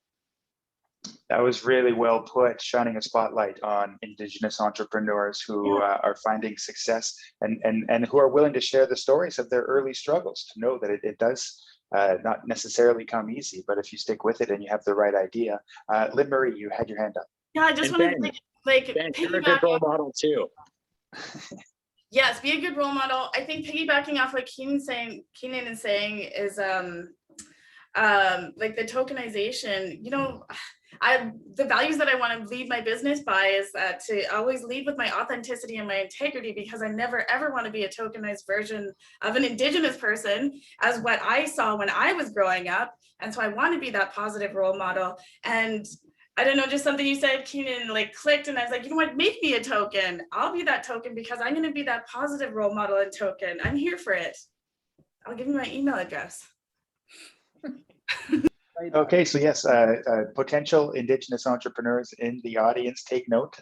[SPEAKER 3] That was really well put, shining a spotlight on Indigenous entrepreneurs who are finding success and who are willing to share the stories of their early struggles, to know that it does not necessarily come easy, but if you stick with it and you have the right idea. Lynn Marie, you had your hand up.
[SPEAKER 2] Yeah, I just wanted to
[SPEAKER 5] Ben, you're a good role model too.
[SPEAKER 2] Yes, be a good role model. I think piggybacking off what Keenan is saying is like the tokenization, the values that I want to lead my business by is that to always lead with my authenticity and my integrity, because I never ever want to be a tokenized version of an Indigenous person as what I saw when I was growing up. And so I want to be that positive role model. And I don't know, just something you said, Keenan, like clicked, and I was like, you know what, make me a token. I'll be that token because I'm going to be that positive role model and token. I'm here for it. I'll give you my email address.
[SPEAKER 3] Okay, so yes, potential Indigenous entrepreneurs in the audience, take note.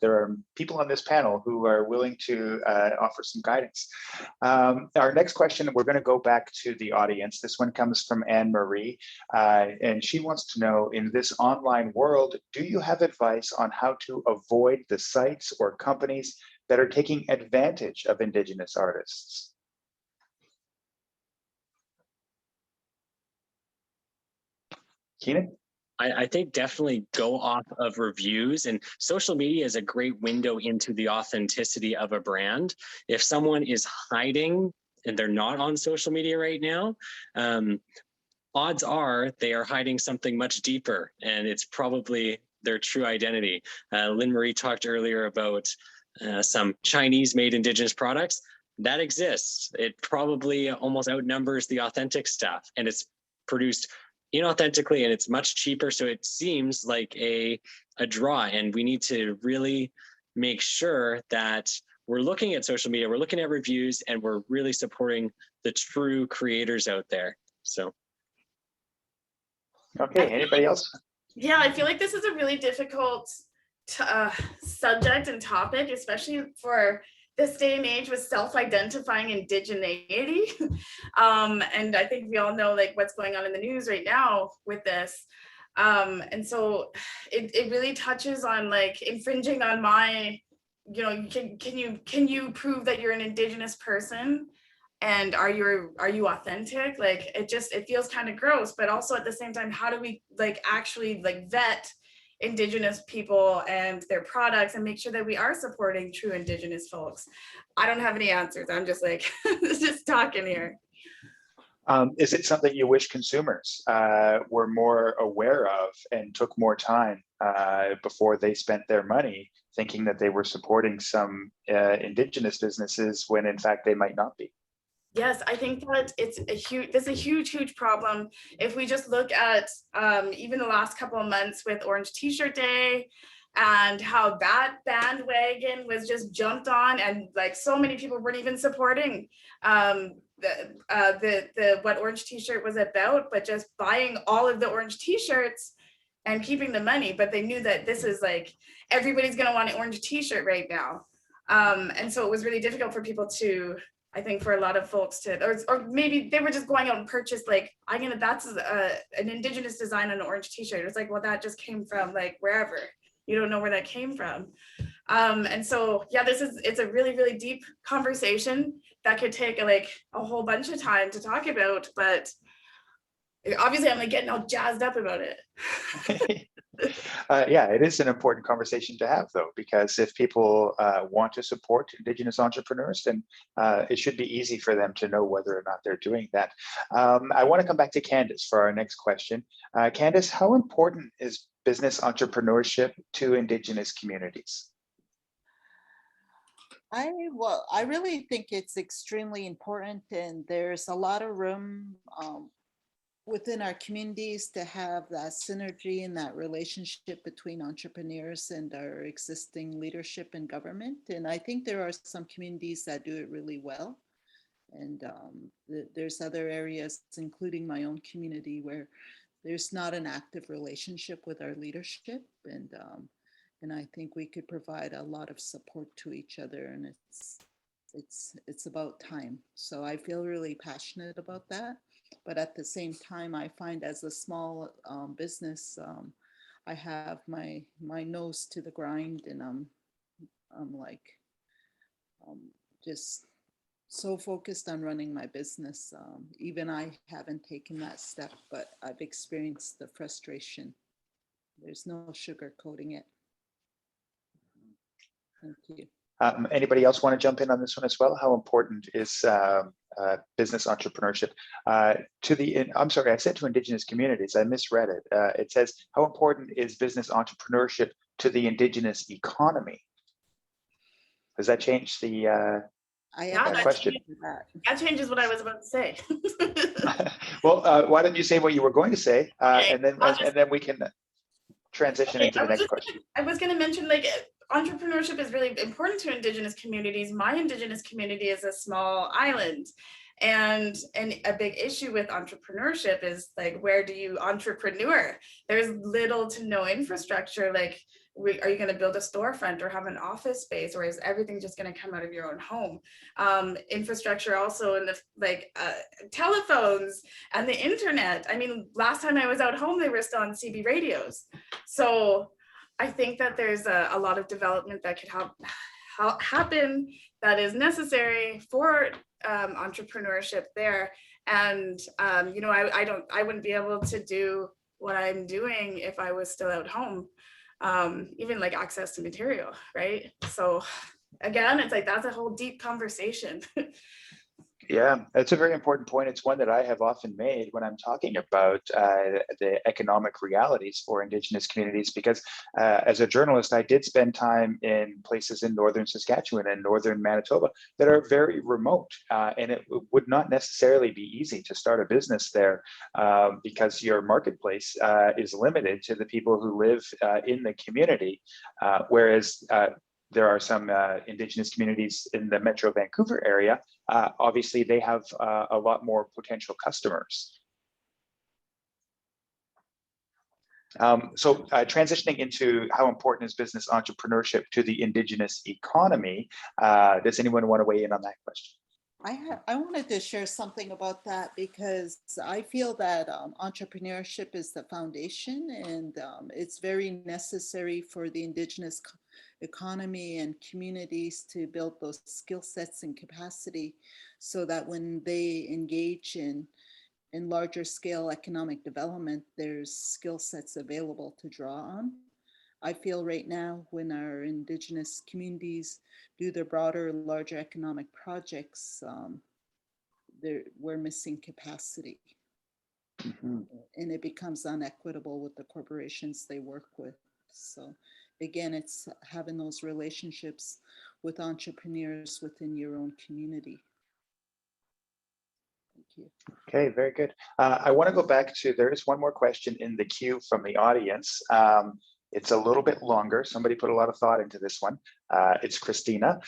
[SPEAKER 3] There are people on this panel who are willing to offer some guidance. Our next question, we're going to go back to the audience. This one comes from Anne Marie, and she wants to know, in this online world, do you have advice on how to avoid the sites or companies that are taking advantage of Indigenous artists? Keenan?
[SPEAKER 5] I think definitely go off of reviews, and social media is a great window into the authenticity of a brand. If someone is hiding and they're not on social media right now, odds are they are hiding something much deeper, and it's probably their true identity. Lynn Marie talked earlier about some Chinese-made Indigenous products. That exists. It probably almost outnumbers the authentic stuff, and it's produced inauthentically, and it's much cheaper. So it seems like a draw, and we need to really make sure that we're looking at social media, we're looking at reviews, and we're really supporting the true creators out there. So.
[SPEAKER 3] Okay, anybody else?
[SPEAKER 2] Yeah, I feel like this is a really difficult subject and topic, especially for this day and age with self-identifying indigeneity. And I think we all know like what's going on in the news right now with this. And so it really touches on like infringing on my, can you prove that you're an Indigenous person? And are you authentic? Like it feels kind of gross, but also at the same time, how do we like actually like vet Indigenous people and their products and make sure that we are supporting true Indigenous folks? I don't have any answers. I'm just like just talking here.
[SPEAKER 3] Is it something you wish consumers were more aware of and took more time before they spent their money thinking that they were supporting some Indigenous businesses when in fact they might not be?
[SPEAKER 2] Yes, I think that there's a huge problem. If we just look at even the last couple of months with Orange T-shirt Day and how that bandwagon was just jumped on, and like so many people weren't even supporting the what Orange T-shirt was about, but just buying all of the orange T-shirts and keeping the money. But they knew that this is like, everybody's gonna want an orange T-shirt right now. And so it was really difficult for people to, I think for a lot of folks to, or maybe they were just going out and purchase like, that's an Indigenous design on an orange T-shirt. It's like, well, that just came from like wherever. You don't know where that came from. And so, yeah, it's a really deep conversation that could take like a whole bunch of time to talk about, but obviously I'm like getting all jazzed up about it.
[SPEAKER 3] Yeah, it is an important conversation to have, though, because if people want to support Indigenous entrepreneurs, then it should be easy for them to know whether or not they're doing that. I want to come back to Candace for our next question. Candace, how important is business entrepreneurship to Indigenous communities?
[SPEAKER 6] I really think it's extremely important, and there's a lot of room within our communities to have that synergy and that relationship between entrepreneurs and our existing leadership and government. And I think there are some communities that do it really well. And there's other areas, including my own community, where there's not an active relationship with our leadership. And I think we could provide a lot of support to each other, and it's about time. So I feel really passionate about that. But at the same time, I find as a small business, I have my nose to the grind, and I'm like just so focused on running my business. Even I haven't taken that step, but I've experienced the frustration. There's no sugarcoating it. Thank you.
[SPEAKER 3] Anybody else want to jump in on this one as well? How important is business entrepreneurship I'm sorry, I said to Indigenous communities, I misread it. It says, how important is business entrepreneurship to the Indigenous economy? Does that change the question?
[SPEAKER 2] That changes what I was about to say.
[SPEAKER 3] Well, why don't you say what you were going to say,
[SPEAKER 2] Okay,
[SPEAKER 3] and then we can transition into the next question.
[SPEAKER 2] I was going to mention, like, entrepreneurship is really important to Indigenous communities. My Indigenous community is a small island, and a big issue with entrepreneurship is like, where do you entrepreneur? There's little to no infrastructure. Like, are you going to build a storefront or have an office space, or is everything just going to come out of your own home? Infrastructure also in the telephones and the internet. I mean, last time I was out home, they were still on CB radios. So I think that there's a lot of development that could happen that is necessary for entrepreneurship there. And I wouldn't be able to do what I'm doing if I was still at home. Even like access to material, right? So again, it's like, that's a whole deep conversation.
[SPEAKER 3] Yeah, that's a very important point. It's one that I have often made when I'm talking about the economic realities for Indigenous communities, because as a journalist, I did spend time in places in northern Saskatchewan and northern Manitoba that are very remote, and it would not necessarily be easy to start a business there because your marketplace is limited to the people who live in the community, whereas there are some Indigenous communities in the Metro Vancouver area. Obviously, they have a lot more potential customers. So transitioning into how important is business entrepreneurship to the Indigenous economy, does anyone want to weigh in on that question?
[SPEAKER 6] I wanted to share something about that, because I feel that entrepreneurship is the foundation, and it's very necessary for the Indigenous economy and communities to build those skill sets and capacity, so that when they engage in larger scale economic development, there's skill sets available to draw on. I feel right now, when our Indigenous communities do their broader, larger economic projects, we're missing capacity.
[SPEAKER 3] Mhm.
[SPEAKER 6] And it becomes unequitable with the corporations they work with. So again, it's having those relationships with entrepreneurs within your own community. Thank you.
[SPEAKER 3] Okay, very good. I want to go back to, there is one more question in the queue from the audience. It's a little bit longer. Somebody put a lot of thought into this one. It's Christina,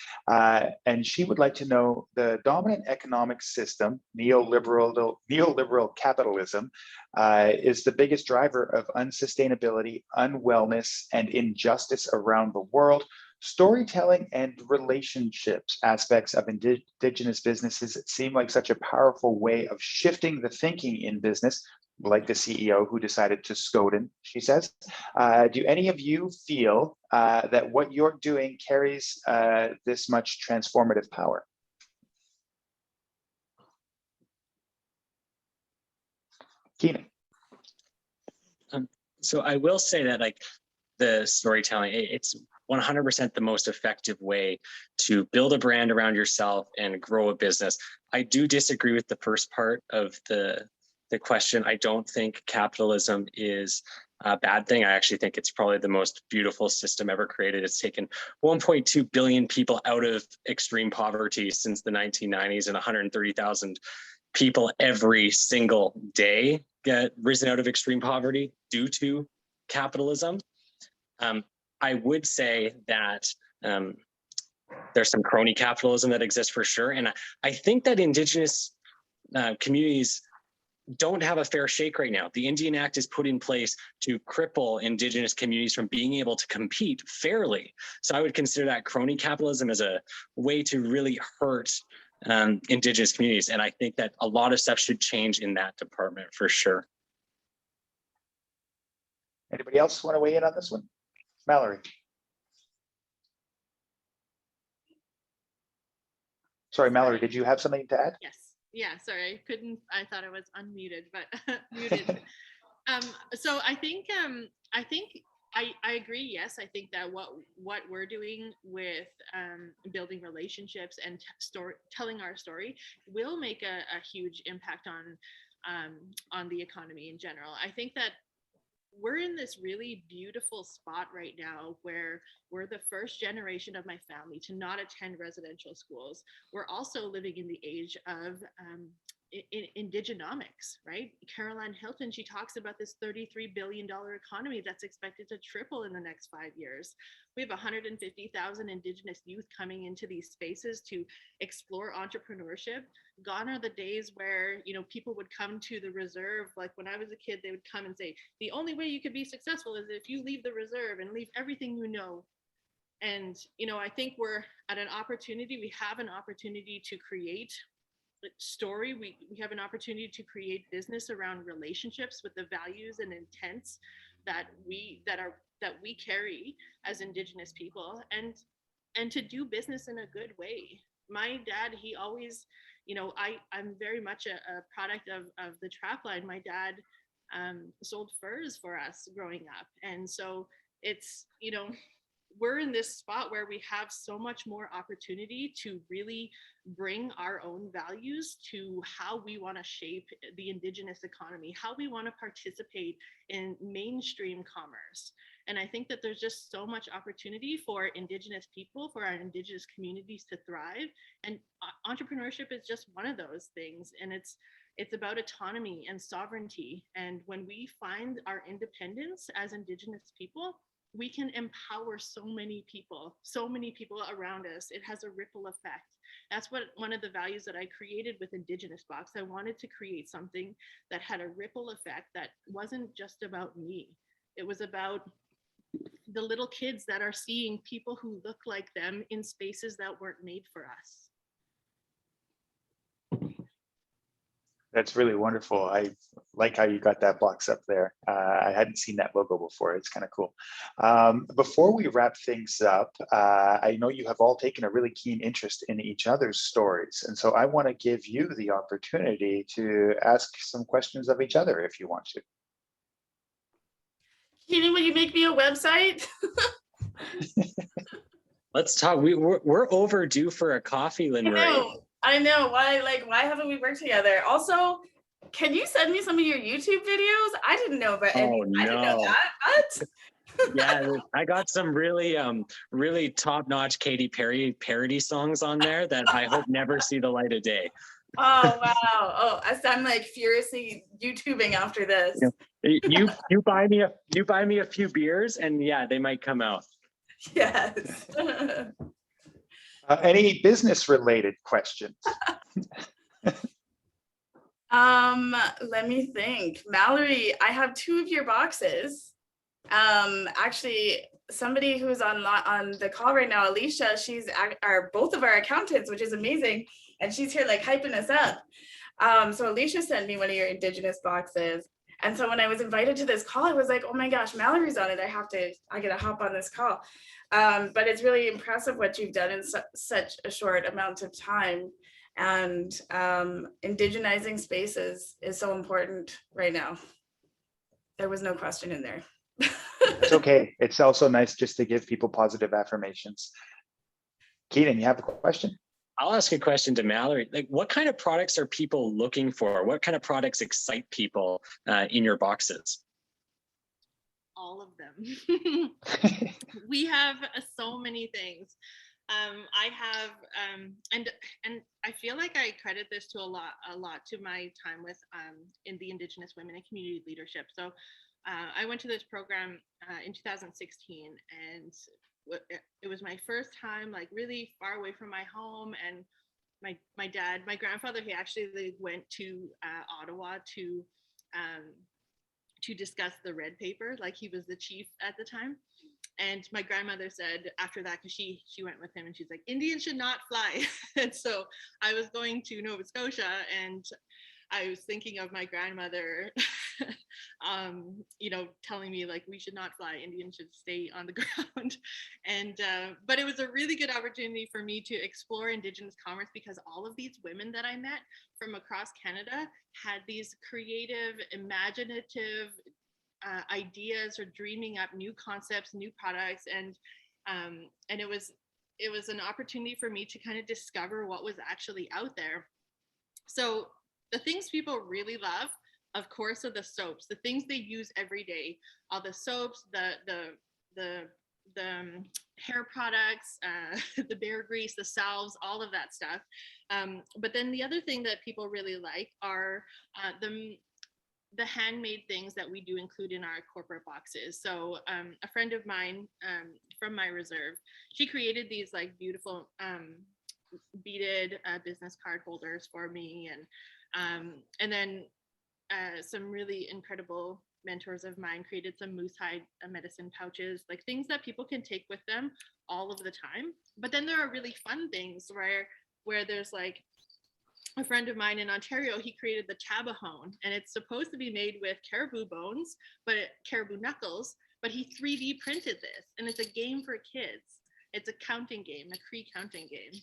[SPEAKER 3] and she would like to know the dominant economic system, neoliberal capitalism, is the biggest driver of unsustainability, unwellness, and injustice around the world. Storytelling and relationships aspects of Indigenous businesses seem like such a powerful way of shifting the thinking in business, like the CEO who decided to Skoden, she says. Do any of you feel that what you're doing carries this much transformative power? Keenan.
[SPEAKER 5] So I will say that like the storytelling, it's 100% the most effective way to build a brand around yourself and grow a business. I do disagree with the first part of the question. I don't think capitalism is a bad thing. I actually think it's probably the most beautiful system ever created. It's taken 1.2 billion people out of extreme poverty since the 1990s, and 130,000 people every single day get risen out of extreme poverty due to capitalism. I would say that there's some crony capitalism that exists for sure. And I think that Indigenous communities don't have a fair shake right now. The Indian Act is put in place to cripple Indigenous communities from being able to compete fairly. So I would consider that crony capitalism as a way to really hurt Indigenous communities. And I think that a lot of stuff should change in that department for sure.
[SPEAKER 3] Anybody else want to weigh in on this one? Mallory. Sorry, Mallory, did you have something to add?
[SPEAKER 4] Yes. Yeah, sorry, I thought I was unmuted, but muted. So I think I agree. Yes, I think that what we're doing with building relationships and telling our story will make a huge impact on the economy in general. I think that we're in this really beautiful spot right now where we're the first generation of my family to not attend residential schools. We're also living in the age of Indigenomics, right? Caroline Hilton, she talks about this $33 billion economy that's expected to triple in the next 5 years. We have 150,000 Indigenous youth coming into these spaces to explore entrepreneurship. Gone are the days where, people would come to the reserve. Like when I was a kid, they would come and say, the only way you could be successful is if you leave the reserve and leave everything you know. And, I think we're at an opportunity. We have an opportunity to create story. We have an opportunity to create business around relationships with the values and intents that we carry as Indigenous people, and to do business in a good way. My dad, he always, I'm very much a product of the trap line. My dad sold furs for us growing up, and so it's, we're in this spot where we have so much more opportunity to really bring our own values to how we want to shape the Indigenous economy, how we want to participate in mainstream commerce. And I think that there's just so much opportunity for Indigenous people, for our Indigenous communities to thrive. And entrepreneurship is just one of those things. And it's about autonomy and sovereignty. And when we find our independence as Indigenous people, we can empower so many people around us. It has a ripple effect. That's one of the values that I created with Indigenous Box. I wanted to create something that had a ripple effect that wasn't just about me. It was about the little kids that are seeing people who look like them in spaces that weren't made for us.
[SPEAKER 3] That's really wonderful. I like how you got that box up there. I hadn't seen that logo before. It's kind of cool. Before we wrap things up, I know you have all taken a really keen interest in each other's stories. And so I want to give you the opportunity to ask some questions of each other if you want to.
[SPEAKER 2] Keenan, will you make me a website?
[SPEAKER 5] Let's talk. We're overdue for a coffee, Lynn.
[SPEAKER 2] I know. I know, why haven't we worked together? Also, can you send me some of your YouTube videos? I didn't know about any.
[SPEAKER 5] Oh
[SPEAKER 2] I didn't know
[SPEAKER 5] no.
[SPEAKER 2] that. What?
[SPEAKER 5] Yeah, I got some really top-notch Katy Perry parody songs on there that I hope never see the light of day.
[SPEAKER 2] Oh wow. Oh, I'm like furiously YouTubing after this.
[SPEAKER 5] Yeah. You buy me a few beers and yeah, they might come out.
[SPEAKER 2] Yes.
[SPEAKER 3] Any business related questions?
[SPEAKER 2] Let me think. Mallory, I have 2 of your boxes. Actually, somebody who's on the call right now, Alicia, she's are both of our accountants, which is amazing, and she's here like hyping us up. So Alicia sent me one of your Indigenous boxes, and so when I was invited to this call, I was like, oh my gosh, Mallory's on it. I gotta hop on this call. But it's really impressive what you've done in such a short amount of time. And indigenizing spaces is so important right now. There was no question in there.
[SPEAKER 3] It's okay. It's also nice just to give people positive affirmations. Keaton, you have a question?
[SPEAKER 5] I'll ask a question to Mallory. Like, what kind of products are people looking for? What kind of products excite people in your boxes?
[SPEAKER 4] All of them. We have so many things. I have, and I feel like I credit this to a lot to my time with in the Indigenous Women and Community Leadership. So I went to this program in 2016, and it was my first time like really far away from my home. And my grandfather, he actually went to Ottawa to discuss the red paper, like he was the chief at the time. And my grandmother said after that, because she went with him, and she's like, Indians should not fly. And so I was going to Nova Scotia, and I was thinking of my grandmother, telling me like, we should not fly, Indians should stay on the ground. And, but it was a really good opportunity for me to explore Indigenous commerce, because all of these women that I met from across Canada had these creative, imaginative ideas or dreaming up new concepts, new products. And it was an opportunity for me to kind of discover what was actually out there. So the things people really love, of course, are the soaps, the things they use every day, all the soaps, the hair products, the bear grease, the salves, all of that stuff. But then the other thing that people really like are the handmade things that we do include in our corporate boxes. So a friend of mine from my reserve, she created these like beautiful beaded business card holders for me. And then some really incredible mentors of mine created some moose hide medicine pouches, like things that people can take with them all of the time. But then there are really fun things where there's like, a friend of mine in Ontario, he created the Tabahone, and it's supposed to be made with caribou bones, caribou knuckles, but he 3D printed this, and it's a game for kids. It's a counting game, a Cree counting game.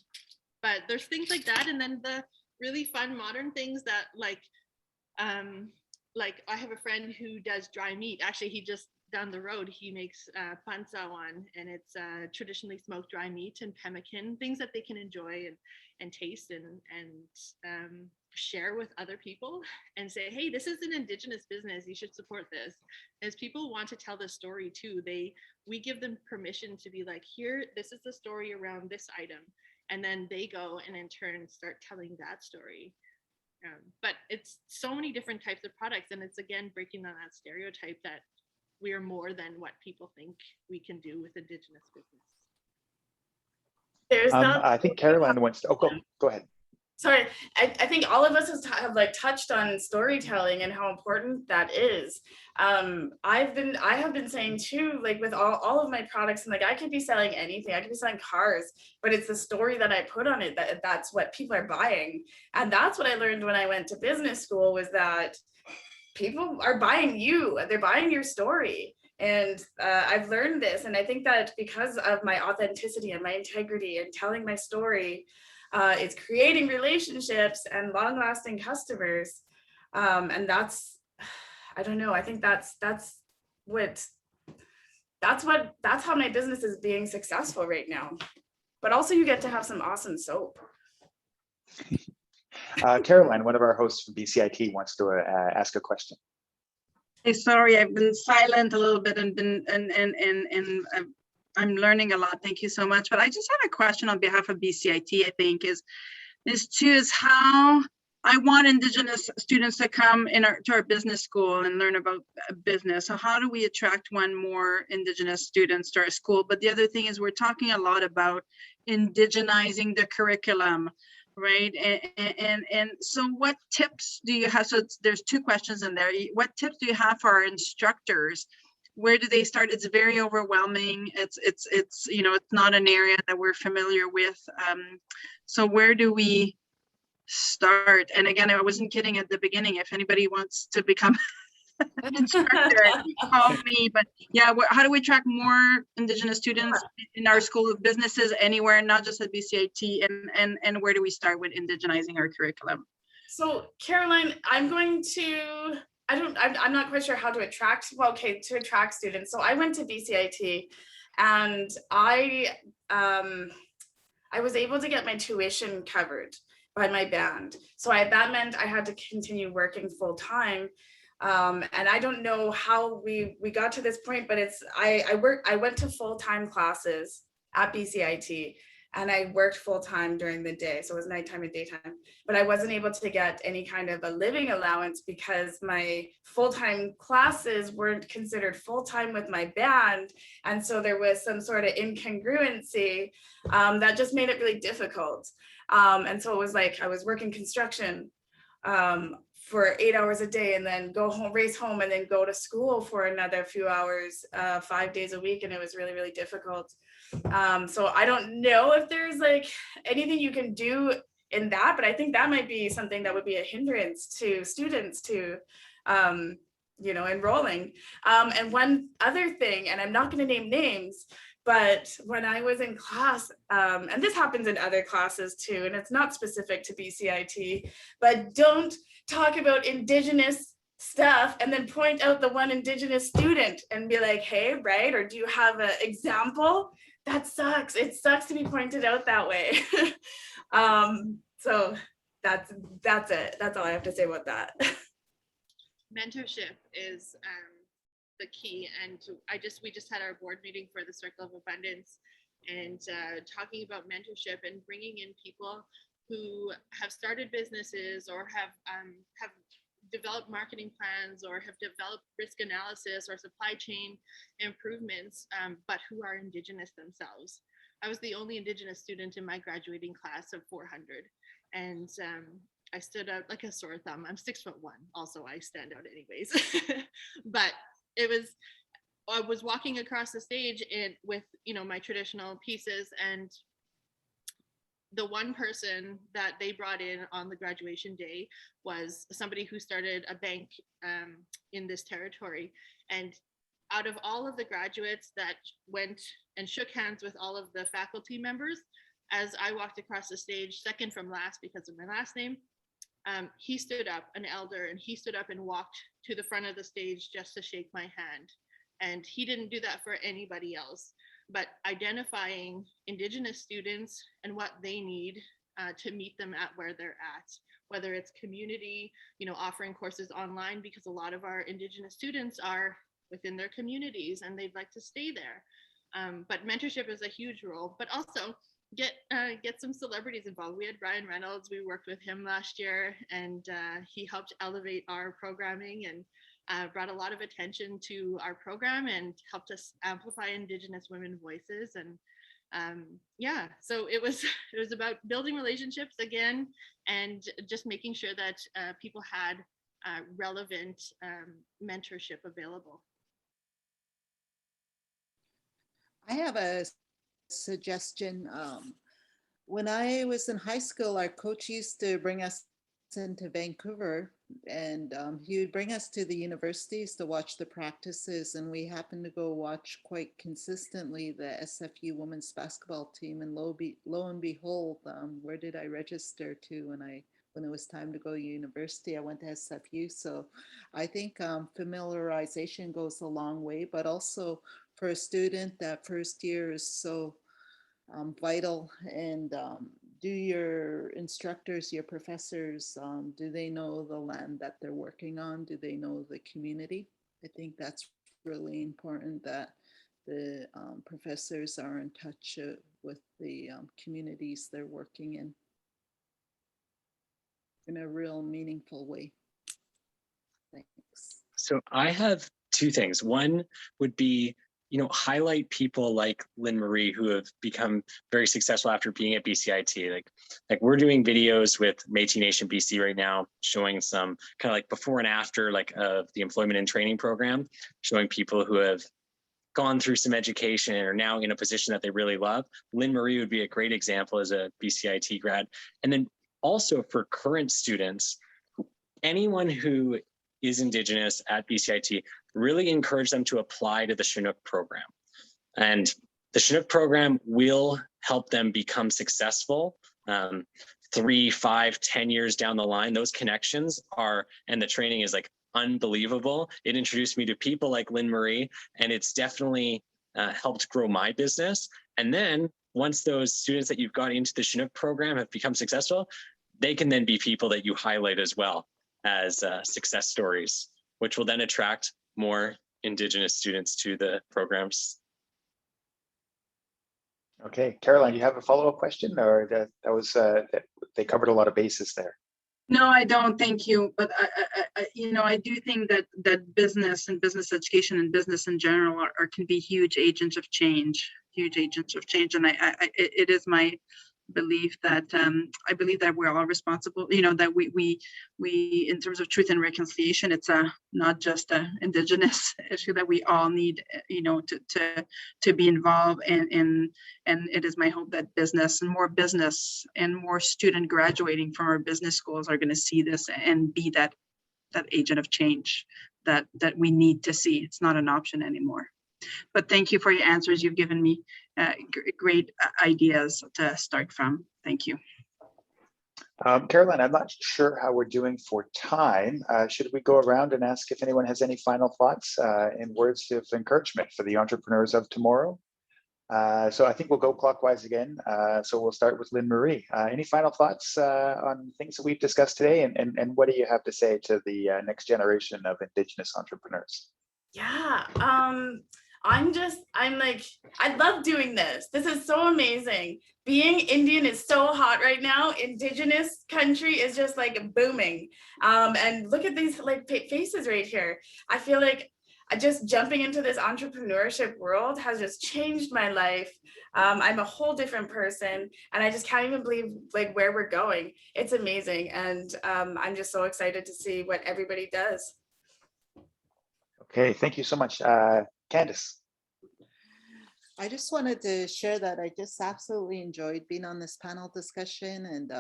[SPEAKER 4] But there's things like that, and then the really fun modern things that like I have a friend who does dry meat. Actually, he just down the road, he makes pansawan, and it's traditionally smoked dry meat and pemmican, things that they can enjoy and taste and share with other people and say, hey, this is an Indigenous business, you should support this. As people want to tell the story too, we give them permission to be like, here, this is the story around this item. And then they go and in turn start telling that story. But it's so many different types of products, and it's again breaking down that stereotype that we are more than what people think we can do with Indigenous business.
[SPEAKER 2] There's not.
[SPEAKER 3] I think Caroline wants to. Oh, go ahead.
[SPEAKER 2] Sorry, I think all of us have like touched on storytelling and how important that is. I have been saying too, like with all of my products, and like I could be selling anything, I could be selling cars, but it's the story that I put on it that's what people are buying. And that's what I learned when I went to business school, was that people are buying you, they're buying your story. And I've learned this, and I think that because of my authenticity and my integrity and telling my story, it's creating relationships and long-lasting customers. And that's, I don't know, I think that's how my business is being successful right now. But also you get to have some awesome soap.
[SPEAKER 3] Caroline, one of our hosts from BCIT, wants to ask a question.
[SPEAKER 7] Hey, sorry, I've been silent a little bit and I'm learning a lot. Thank you so much. But I just had a question on behalf of BCIT, I think, is how I want Indigenous students to come to our business school and learn about business. So how do we attract more Indigenous students to our school? But the other thing is we're talking a lot about indigenizing the curriculum, right? And so what tips do you have? So there's two questions in there. What tips do you have for our instructors? Where do they start? It's very overwhelming. It's you know, it's not an area that we're familiar with. So where do we start? And again, I wasn't kidding at the beginning. If anybody wants to become an instructor, call me. But yeah, how do we attract more Indigenous students in our School of Businesses anywhere, not just at BCIT? And where do we start with indigenizing our curriculum?
[SPEAKER 2] So Caroline, I'm not quite sure how to attract, to attract students. So I went to BCIT and I was able to get my tuition covered by my band. So that meant I had to continue working full time. And I don't know how we got to this point, but I went to full-time classes at BCIT and I worked full-time during the day. So it was nighttime and daytime, but I wasn't able to get any kind of a living allowance because my full-time classes weren't considered full-time with my band. And so there was some sort of incongruency that just made it really difficult. And so it was like, I was working construction for 8 hours a day and then go home, race home, and then go to school for another few hours, 5 days a week. And it was really, really difficult. So I don't know if there's like anything you can do in that, but I think that might be something that would be a hindrance to students to, you know, enrolling. And one other thing, and I'm not going to name names, but when I was in class, and this happens in other classes too, and it's not specific to BCIT, but don't talk about Indigenous stuff and then point out the one Indigenous student and be like, hey, right? Or do you have an example? That sucks. It sucks to be pointed out that way. So that's it. That's all I have to say about that.
[SPEAKER 4] Mentorship is the key, and we just had our board meeting for the Circle of Abundance, and talking about mentorship and bringing in people who have started businesses or have developed marketing plans or have developed risk analysis or supply chain improvements, but who are Indigenous themselves. I was the only Indigenous student in my graduating class of 400, and I stood out like a sore thumb. I'm 6'1", also I stand out anyways. But I was walking across the stage with, you know, my traditional pieces, and the one person that they brought in on the graduation day was somebody who started a bank in this territory. And out of all of the graduates that went and shook hands with all of the faculty members, as I walked across the stage, second from last because of my last name, he stood up, an elder, and he stood up and walked to the front of the stage just to shake my hand. And he didn't do that for anybody else, but identifying Indigenous students and what they need to meet them at where they're at, whether it's community, you know, offering courses online, because a lot of our Indigenous students are within their communities and they'd like to stay there. But mentorship is a huge role, but also get some celebrities involved. We had Ryan Reynolds, we worked with him last year, and he helped elevate our programming and brought a lot of attention to our program and helped us amplify Indigenous women voices. And yeah, so it was about building relationships again, and just making sure that people had relevant mentorship available.
[SPEAKER 6] I have a suggestion. When I was in high school, our coach used to bring us into Vancouver, and he would bring us to the universities to watch the practices, and we happened to go watch quite consistently the SFU women's basketball team, and lo and behold, where did I register to when it was time to go to university? I went to SFU. So I think familiarization goes a long way, but also for a student, that first year is so vital, and do your instructors, your professors, do they know the land that they're working on? Do they know the community? I think that's really important that the professors are in touch with the communities they're working in a real meaningful way. Thanks.
[SPEAKER 5] So I have two things. One would be, highlight people like Lynn Marie who have become very successful after being at BCIT. Like we're doing videos with Métis Nation BC right now, showing some kind of like before and after of the employment and training program, showing people who have gone through some education and are now in a position that they really love. Lynn Marie would be a great example as a BCIT grad. And then also for current students, anyone who is Indigenous at BCIT, really encourage them to apply to the Chinook program. And the Chinook program will help them become successful 3, 5, 10 years down the line. Those connections and the training is like unbelievable. It introduced me to people like Lynn Marie, and it's definitely helped grow my business. And then once those students that you've got into the Chinook program have become successful, they can then be people that you highlight as well as success stories, which will then attract more Indigenous students to the programs.
[SPEAKER 3] Okay, Caroline, you have a follow-up question, or that was they covered a lot of bases there?
[SPEAKER 7] No, I don't. Thank you. But I do think that business and business education and business in general can be huge agents of change. And it is my belief that I believe that we're all responsible. That we in terms of truth and reconciliation, it's not just an Indigenous issue that we all need, to be involved in. And it is my hope that business and more student graduating from our business schools are going to see this and be that agent of change that we need to see. It's not an option anymore. But thank you for your answers. You've given me great ideas to start from. Thank you.
[SPEAKER 3] Caroline, I'm not sure how we're doing for time. Should we go around and ask if anyone has any final thoughts and words of encouragement for the entrepreneurs of tomorrow? So I think we'll go clockwise again. So we'll start with Lynn Marie. Any final thoughts on things that we've discussed today? And what do you have to say to the next generation of Indigenous entrepreneurs?
[SPEAKER 2] Yeah, I love doing this. This is so amazing. Being Indian is so hot right now. Indigenous country is just like booming. And look at these like faces right here. I feel like just jumping into this entrepreneurship world has just changed my life. I'm a whole different person, and I just can't even believe like where we're going. It's amazing. And I'm just so excited to see what everybody does.
[SPEAKER 3] Okay, thank you so much. Candace.
[SPEAKER 6] I just wanted to share that I just absolutely enjoyed being on this panel discussion, and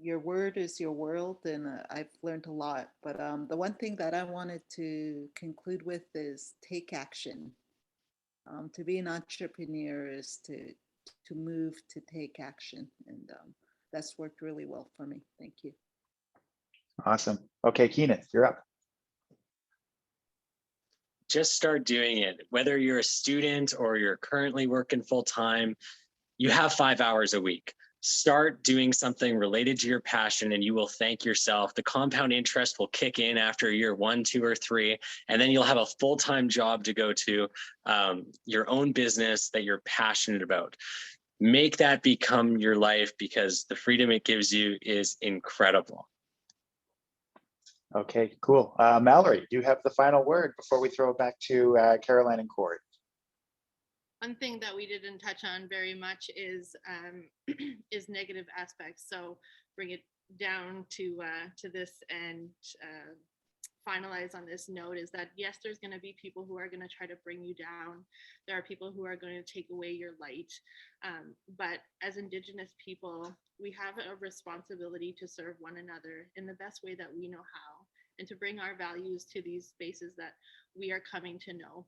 [SPEAKER 6] your word is your world, and I've learned a lot. But the one thing that I wanted to conclude with is take action. To be an entrepreneur is to move, to take action, and that's worked really well for me. Thank you.
[SPEAKER 3] Awesome. Okay, Keenan, you're up.
[SPEAKER 5] Just start doing it. Whether you're a student or you're currently working full-time, you have 5 hours a week. Start doing something related to your passion and you will thank yourself. The compound interest will kick in after year 1, 2, or 3, and then you'll have a full-time job to go to, your own business that you're passionate about. Make that become your life, because the freedom it gives you is incredible.
[SPEAKER 3] Okay, cool. Mallory, do you have the final word before we throw it back to Caroline and Kory?
[SPEAKER 4] One thing that we didn't touch on very much is negative aspects. So bring it down to this and finalize on this note is that yes, there's going to be people who are going to try to bring you down. There are people who are going to take away your light. But as Indigenous people, we have a responsibility to serve one another in the best way that we know how, and to bring our values to these spaces that we are coming to know.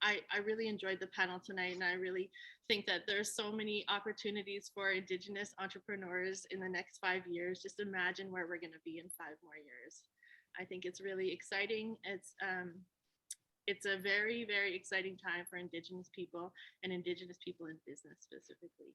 [SPEAKER 4] I really enjoyed the panel tonight, and I really think that there's so many opportunities for Indigenous entrepreneurs in the next 5 years. Just imagine where we're going to be in 5 more years. I think it's really exciting. It's a very, very exciting time for Indigenous people and Indigenous people in business specifically.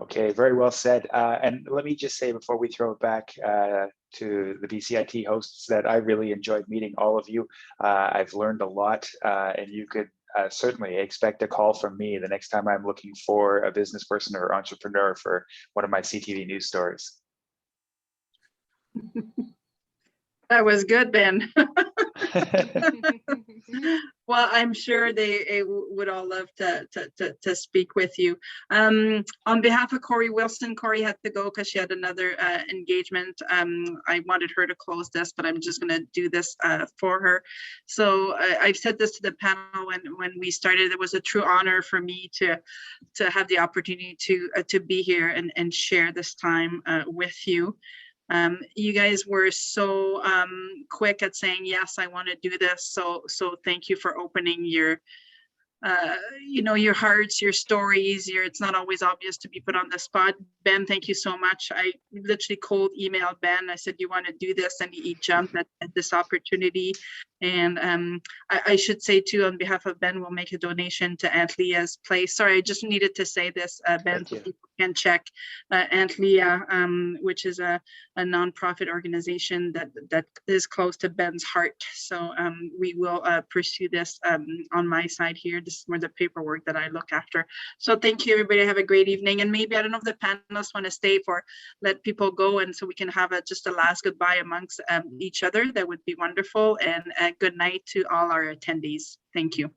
[SPEAKER 3] Okay, very well said. And let me just say before we throw it back to the BCIT hosts that I really enjoyed meeting all of you. I've learned a lot, and you could certainly expect a call from me the next time I'm looking for a business person or entrepreneur for one of my CTV news stories.
[SPEAKER 7] That was good, Ben. Well, I'm sure they would all love to speak with you. On behalf of Kory Wilson, Kory had to go because she had another engagement. I wanted her to close this, but I'm just going to do this for her. So I've said this to the panel when we started. It was a true honor for me to have the opportunity to be here and share this time with you. You guys were so quick at saying, yes, I want to do this. So thank you for opening your your hearts, your stories. It's not always obvious to be put on the spot. Ben, thank you so much. I literally cold emailed Ben. I said, you want to do this? And he jumped at this opportunity. And I should say too, on behalf of Ben, we'll make a donation to Aunt Leah's place. Sorry, I just needed to say this, Ben, so people can check Aunt Leah, which is a nonprofit organization that is close to Ben's heart. So we will pursue this on my side here. This is more the paperwork that I look after. So thank you, everybody. Have a great evening. And maybe, I don't know if the panelists want to stay for let people go, and so we can have just a last goodbye amongst each other. That would be wonderful. And good night to all our attendees. Thank you.